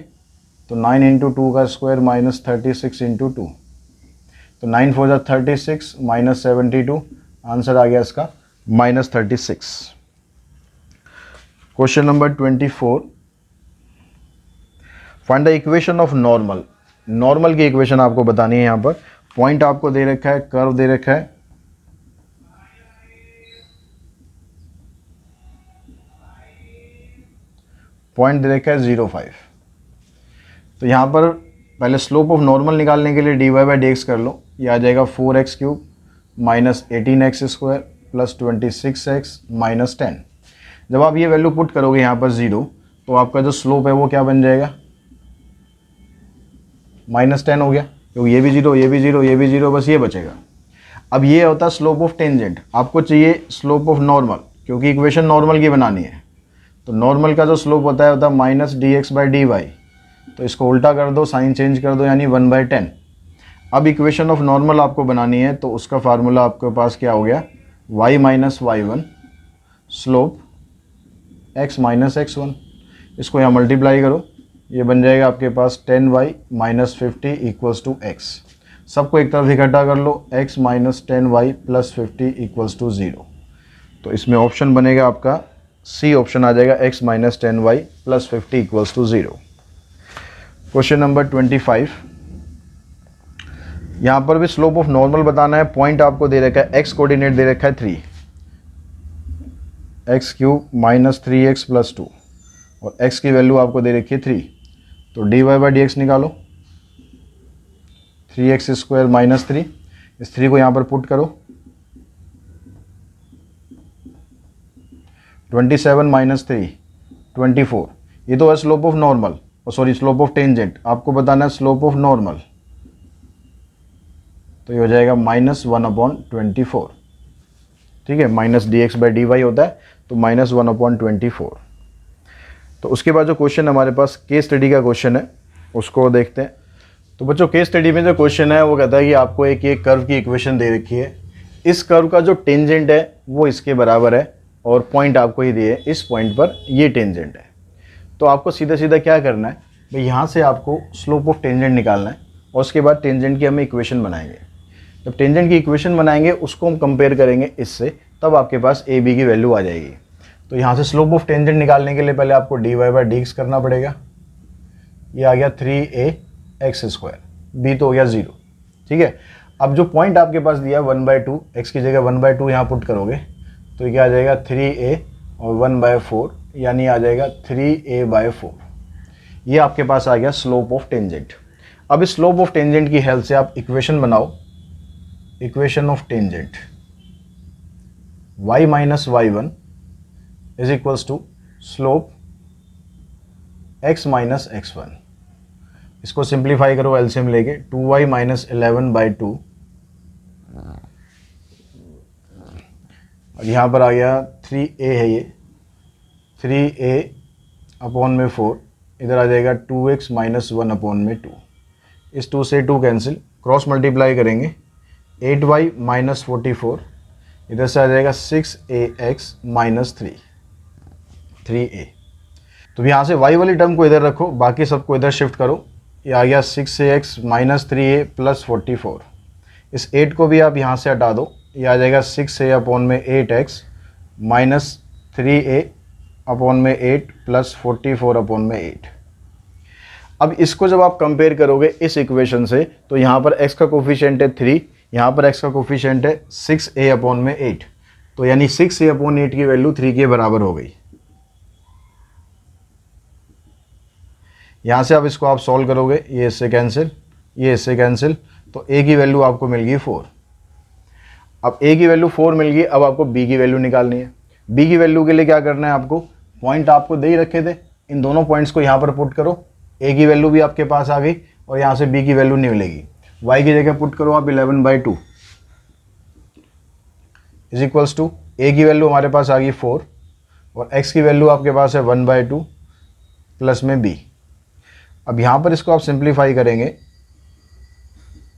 तो 9 × 2 का स्क्वायर माइनस 36 × 2, तो 9 4 जा 36 माइनस 72, आंसर आ गया इसका -36। Question number 24, find the equation of normal. Normal की इक्वेशन आपको बतानी है। यहाँ पर पॉइंट आपको दे रखा है, कर्व दे रखा है, पॉइंट दे रखा है 0.5। तो यहाँ पर पहले स्लोप ऑफ नॉर्मल निकालने के लिए dy बाई डी एक्स कर लो, ये आ जाएगा 4x cube minus 18x square plus 26x minus 10। जब आप ये वैल्यू पुट करोगे यहाँ पर 0, तो आपका जो स्लोप है वो क्या बन जाएगा, माइनस 10 हो गया, क्योंकि ये भी 0, ये भी 0, ये भी 0, बस ये बचेगा। अब ये होता है स्लोप ऑफ टेंजेंट, आपको चाहिए स्लोप ऑफ नॉर्मल, क्योंकि इक्वेशन नॉर्मल की बनानी है। तो नॉर्मल का जो स्लोप होता है माइनस dx बाई dy। तो इसको उल्टा कर दो, साइन चेंज कर दो, यानी 1/10। अब इक्वेशन ऑफ नॉर्मल आपको बनानी है, तो उसका फार्मूला आपके पास क्या हो गया, y minus y1 slope x minus x1। इसको यहाँ मल्टीप्लाई करो, ये बन जाएगा आपके पास 10y minus 50 equals to x। सबको एक तरफ इकट्ठा कर लो, x minus 10y plus 50 equals to 0। तो इसमें ऑप्शन बनेगा आपका सी ऑप्शन आ जाएगा, x minus 10y plus 50 equals to 0। Question number 25, यहाँ पर भी स्लोप ऑफ नॉर्मल बताना है। पॉइंट आपको दे रखा है, x कोऑर्डिनेट दे रखा है 3, x cube minus 3x plus 2, और x की वैल्यू आपको दे रखी है 3। तो dy बाई डी एक्स निकालो, 3x स्क्वायर माइनस 3, इस 3 को यहाँ पर पुट करो, 27 माइनस 3 24। ये तो है slope of normal, sorry slope of tangent, आपको बताना है स्लोप ऑफ नॉर्मल। तो ये हो जाएगा -1/24। ठीक है, माइनस dx बाई dy होता है, तो -1/24। तो उसके बाद जो क्वेश्चन हमारे पास केस स्टडी का क्वेश्चन है, उसको देखते हैं। तो बच्चों केस स्टडी में जो क्वेश्चन है वो कहता है कि आपको एक कर्व की इक्वेशन दे रखी है, इस कर्व का जो टेंजेंट है वो इसके बराबर है, और पॉइंट आपको ही दिए, इस पॉइंट पर ये टेंजेंट है। तो आपको सीधा सीधा क्या करना है भाई, यहाँ से आपको स्लोप ऑफ टेंजेंट निकालना है, और उसके बाद टेंजेंट की हम इक्वेशन बनाएंगे। जब टेंजेंट की इक्वेशन बनाएंगे उसको हम कंपेयर करेंगे इससे, तब आपके पास ए बी की वैल्यू आ जाएगी। तो यहाँ से स्लोप ऑफ टेंजेंट निकालने के लिए पहले आपको dy बाई डी एक्स करना पड़ेगा। ये आ गया 3ax स्क्वायर, बी तो हो गया 0। ठीक है, अब जो पॉइंट आपके पास दिया 1/2, x की जगह 1/2 यहाँ पुट करोगे, तो ये क्या आ जाएगा 3a और 1/4, यानी आ जाएगा 3a/4। ये आपके पास आ गया स्लोप ऑफ टेंजेंट। अब इस स्लोप ऑफ टेंजेंट की हेल्प से आप इक्वेशन बनाओ, equation of tangent y minus y1 is equals to slope x minus x1। इसको सिंप्लीफाई करो एलसीएम लेके, 2y माइनस 11/2, और यहाँ पर आ गया 3a है, ये 3a/4, इधर आ जाएगा 2x माइनस 1/2। इस 2 से 2 कैंसिल, क्रॉस मल्टीप्लाई करेंगे, 8y माइनस 44, इधर से आ जाएगा 6ax माइनस 3a। तो यहाँ से y वाली टर्म को इधर रखो, बाकी सबको इधर शिफ्ट करो। ये आ गया 6ax माइनस 3a प्लस 44। इस 8 को भी आप यहाँ से हटा दो, ये आ जाएगा 6a/8x माइनस 3a/8 प्लस 44/8। अब इसको जब आप कंपेयर करोगे इस इक्वेशन से, तो यहाँ पर x का कोफिशिएंट है 3, यहाँ पर x का कोफिशिएंट है 6a/8, तो यानी 6a/8 की वैल्यू 3 के बराबर हो गई। यहाँ से अब इसको आप सॉल्व करोगे, ये इससे कैंसिल, ये इससे कैंसिल, तो a की वैल्यू आपको मिल गई 4। अब a की वैल्यू 4 मिल गई, अब आपको b की वैल्यू निकालनी है। b की वैल्यू के लिए क्या करना है आपको, पॉइंट आपको दे ही रखे थे, इन दोनों पॉइंट्स को यहाँ पर पुट करो, a की वैल्यू भी आपके पास आ गई, और यहाँ से b की वैल्यू नहीं मिलेगी। y की जगह पुट करो आप 11/2 इज इक्वल्स टू, a की वैल्यू हमारे पास आ गई 4, और x की वैल्यू आपके पास है 1/2 प्लस में b। अब यहाँ पर इसको आप सिंप्लीफाई करेंगे,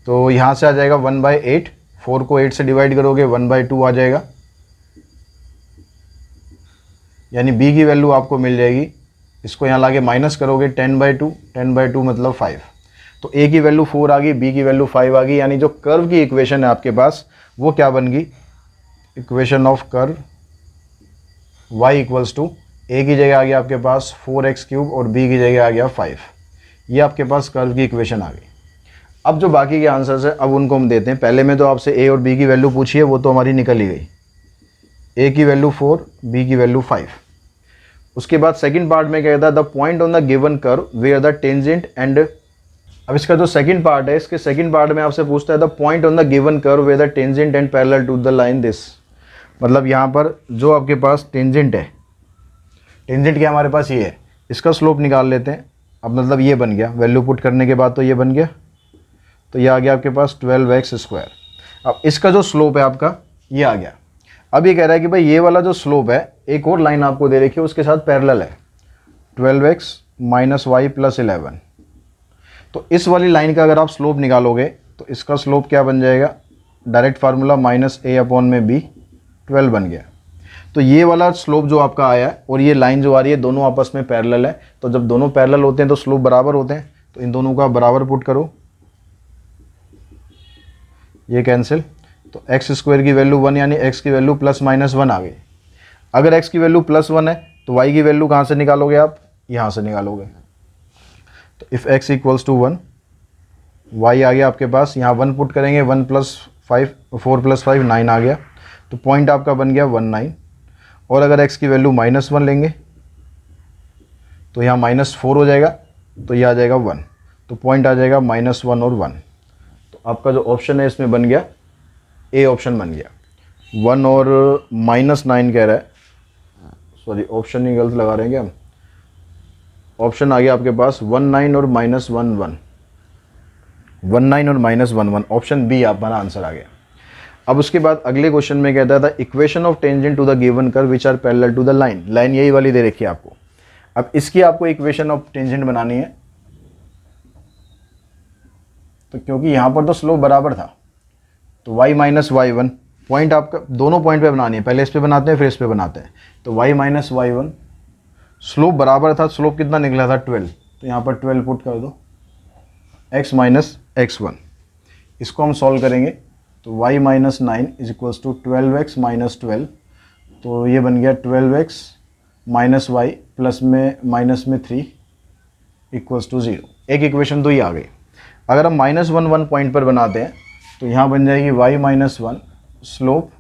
तो यहाँ से आ जाएगा 1/8, 4 को 8 से डिवाइड करोगे 1/2 आ जाएगा, यानी b की वैल्यू आपको मिल जाएगी। इसको यहाँ लाके माइनस करोगे 10/2, 10/2 मतलब 5। तो a की वैल्यू 4 आ गई, b की वैल्यू 5 आ गई, यानी जो कर्व की इक्वेशन है आपके पास वो क्या बन गई, equation of curve y equals to, a की जगह आ गया आपके पास 4x क्यूब और b की जगह आ गया 5। ये आपके पास कर्व की इक्वेशन आ गई। अब जो बाकी के आंसर्स है अब उनको हम देते हैं। पहले में तो आपसे a और b की वैल्यू पूछी है, वो तो हमारी निकल ही गई। a की वैल्यू 4, b की वैल्यू 5। उसके बाद सेकंड पार्ट में क्या कहता है, the point on the given curve where the tangent and, अब इसका जो सेकंड पार्ट है, इसके सेकंड पार्ट में आपसे पूछता है the point on the given curve where the tangent and parallel to the line this, मतलब यहाँ पर जो आपके पास टेंजेंट है, टेंजेंट क्या हमारे पास ये है, इसका स्लोप निकाल लेते हैं। अब मतलब ये बन गया, वैल्यू पुट करने के बाद तो ये बन गया, तो ये आ गया आपके पास 12x²। अब इसका जो स्लोप है आपका ये आ गया। अब ये कह रहा है कि भाई ये वाला जो स्लोप है, एक और लाइन आपको दे रखी है उसके साथ पैरेलल है, 12x - y + 11। तो इस वाली लाइन का अगर आप स्लोप निकालोगे तो इसका स्लोप क्या बन जाएगा, डायरेक्ट फार्मूला -a/b 12 बन गया। तो ये वाला स्लोप जो आपका आया है और ये लाइन जो आ रही है दोनों आपस में पैरेलल है, तो जब दोनों पैरेलल होते हैं तो स्लोप बराबर होते हैं, तो इन दोनों का बराबर पुट करो, ये कैंसिल, तो x² की वैल्यू 1 यानी x की वैल्यू +-1 आ गई। अगर x की वैल्यू +1 है तो y की वैल्यू कहाँ से निकालोगे आप, यहाँ से निकालोगे। तो इफ़ x = 1, y आ गया आपके पास, यहाँ 1 पुट करेंगे, 1 + 5 4 + 5 9 आ गया, तो पॉइंट आपका बन गया 19। और अगर x की वैल्यू -1 लेंगे तो यहाँ -4 हो जाएगा, तो ये आ जाएगा 1, तो पॉइंट आ जाएगा -1 और 1। तो आपका जो ऑप्शन है इसमें बन गया ए ऑप्शन बन गया। 1 और -9 कह रहा है, सॉरी ऑप्शन ही गलत लगा रहे हैं क्या हम, ऑप्शन आ गया आपके पास 19 और -11, 19 और -11, ऑप्शन बी आप हमारा आंसर आ गया। अब उसके बाद अगले क्वेश्चन में कहता था equation of tangent to the given curve which are parallel to the line, line यही वाली दे रखी है आपको। अब इसकी आपको इक्वेशन ऑफ टेंजेंट बनानी है, तो क्योंकि यहाँ पर तो स्लोप बराबर था तो y - y1 पॉइंट आपका दोनों पॉइंट पे बनानी है, पहले इस पे बनाते हैं फिर इस पे बनाते हैं। तो y - y1 स्लोप बराबर था, स्लोप कितना निकला था 12, तो यहाँ पर 12 पुट कर दो, x - x1, इसको हम सॉल्व करेंगे तो y - 9 = 12x - 12, तो ये बन गया 12x - y प्लस में माइनस में 3 = 0। एक इक्वेशन तो ये आ गई। अगर हम -1 पॉइंट पर बनाते हैं तो यहाँ बन जाएगी y - 1 स्लोप,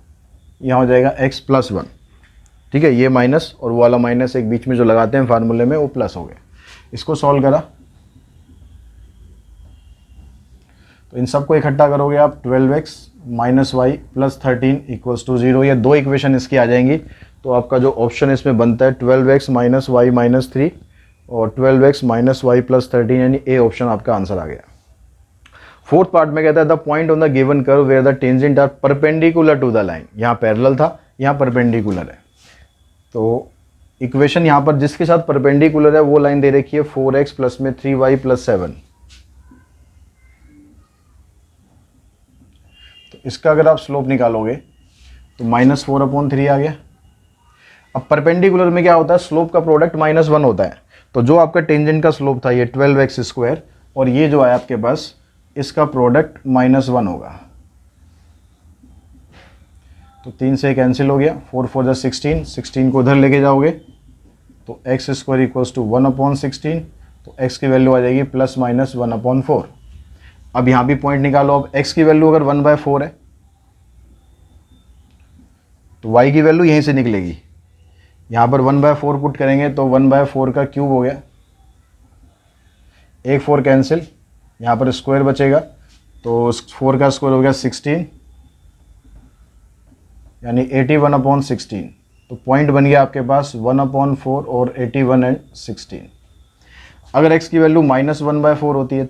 यहाँ हो जाएगा x + 1, ठीक है, ये माइनस और वो वाला माइनस एक बीच में जो लगाते हैं फार्मूले में वो प्लस हो गया। इसको सॉल्व करा तो इन सबको इकट्ठा करोगे आप, 12x - y + 13 = 0, ये दो इक्वेशन इसकी आ जाएंगी। तो आपका जो ऑप्शन इसमें बनता है 12x - y - 3 और 12x - y + 13, यानी ए ऑप्शन आपका आंसर आ गया। फोर्थ पार्ट में कहता है the point on the given curve where the tangent are perpendicular to the line, यहाँ पैरेलल था, यहाँ परपेंडिकुलर है। तो इक्वेशन यहाँ पर जिसके साथ परपेंडिकुलर है वो लाइन दे रखी है 4x प्लस में 3y + 7। तो इसका अगर आप स्लोप निकालोगे तो -4/3 आ गया। अब परपेंडिकुलर में क्या होता है, स्लोप का प्रोडक्ट -1 होता है, तो जो आपका टेंजेंट का स्लोप था ये 12x² और ये जो है आपके पास इसका प्रोडक्ट -1 होगा। तो 3 से कैंसिल हो गया, 4 × 4 = 16, 16 को उधर लेके जाओगे तो x² = 1/16, तो x की वैल्यू आ जाएगी +-1/4। अब यहाँ भी पॉइंट निकालो, अब x की वैल्यू अगर 1/4 है तो y की वैल्यू यहीं से निकलेगी, यहाँ पर 1/4 पुट करेंगे तो 1/4 का क्यूब हो गया, एक 4 कैंसिल, यहाँ पर स्क्वायर बचेगा तो 4 का स्क्वायर हो गया 16, यानी 81/16। तो पॉइंट बन गया आपके पास 1/4 और 81 एंड 16। अगर x की वैल्यू -1/4 होती है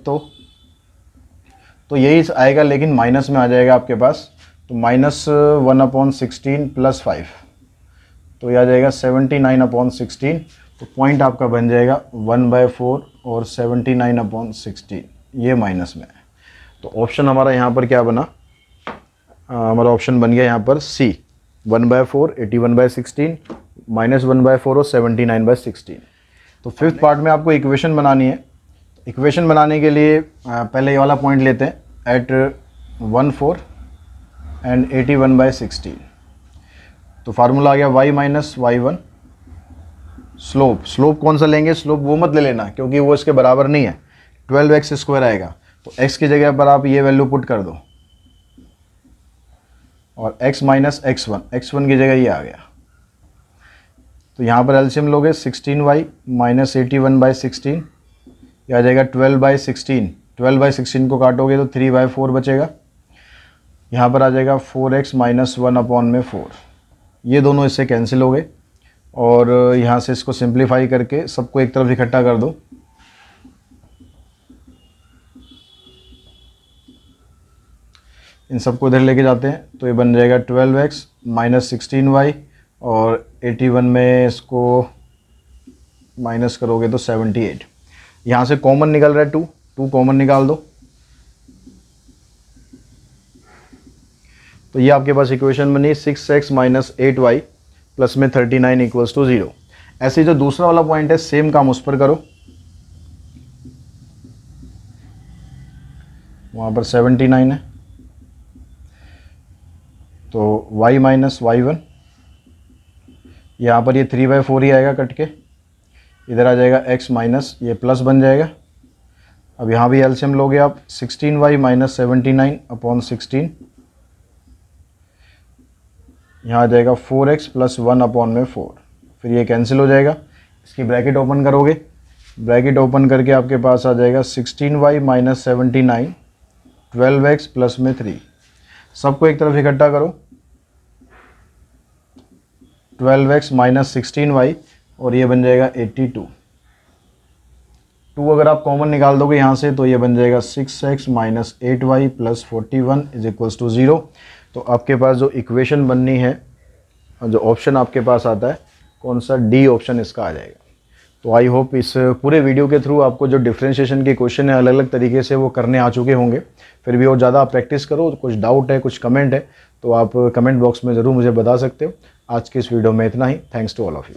तो यही आएगा, लेकिन माइनस में आ जाएगा आपके पास, तो -1/16 + 5, तो यह आ जाएगा 79/16। तो पॉइंट आपका बन जाएगा 1/4 और 79/16, ये माइनस में है। तो ऑप्शन हमारा यहाँ पर क्या बना, हमारा ऑप्शन बन गया यहाँ पर सी, 1/4, 81/16, -1/4 और 79/16। तो फिफ्थ पार्ट में आपको इक्वेशन बनानी है। इक्वेशन बनाने के लिए पहले ये वाला पॉइंट लेते हैं एट 1/4 एंड 81/16। तो फार्मूला आ गया y - y1 स्लोप कौन सा लेंगे, स्लोप वो मत ले लेना क्योंकि वो इसके बराबर नहीं है, 12x² आएगा, तो x की जगह पर आप ये वैल्यू पुट कर दो और x - x1 की जगह ये आ गया। तो यहाँ पर एलसीएम लोगे 16y माइनस 81/16, यह आ जाएगा 12/16। 12/16 को काटोगे तो 3/4 बचेगा। यहाँ पर आ जाएगा 4x माइनस 1/4। ये दोनों इससे कैंसिल हो गए और यहाँ से इसको सिंप्लीफाई करके सबको एक तरफ इकट्ठा कर दो। इन सबको इधर लेके जाते हैं तो ये बन जाएगा 12x माइनस 16y और 81 में इसको माइनस करोगे तो 78। यहाँ से कॉमन निकल रहा है 2 कॉमन निकाल दो। तो ये आपके पास इक्वेशन बनी 6x माइनस 8y प्लस में 39 इक्वल्स टू 0। ऐसे जो दूसरा वाला पॉइंट है सेम काम उस पर करो। वहाँ पर 79 है तो y माइनस y1, यहाँ पर ये 3/4 ही आएगा कट के, इधर आ जाएगा x माइनस ये प्लस बन जाएगा। अब यहाँ भी एलसीएम लोगे आप 16y माइनस 79/16, यहाँ आ जाएगा 4x प्लस 1/4। फिर ये कैंसिल हो जाएगा। इसकी ब्रैकेट ओपन करोगे, ब्रैकेट ओपन करके आपके पास आ जाएगा 16y माइनस 79 12x प्लस में 3। सबको एक तरफ इकट्ठा करो, 12x माइनस 16y और ये बन जाएगा 82। 2 अगर आप कॉमन निकाल दोगे यहाँ से तो ये बन जाएगा 6x minus 8y plus 41 is equals to 0। तो आपके पास जो इक्वेशन बननी है, जो ऑप्शन आपके पास आता है कौन सा, डी ऑप्शन इसका आ जाएगा। तो आई होप इस पूरे वीडियो के थ्रू आपको जो डिफरेंशिएशन के क्वेश्चन है अलग अलग तरीके से वो करने आ चुके होंगे। फिर भी और ज़्यादा आप प्रैक्टिस करो, कुछ डाउट है कुछ कमेंट है तो आप कमेंट बॉक्स में ज़रूर मुझे बता सकते हो। आज के इस वीडियो में इतना ही। Thanks to all of you.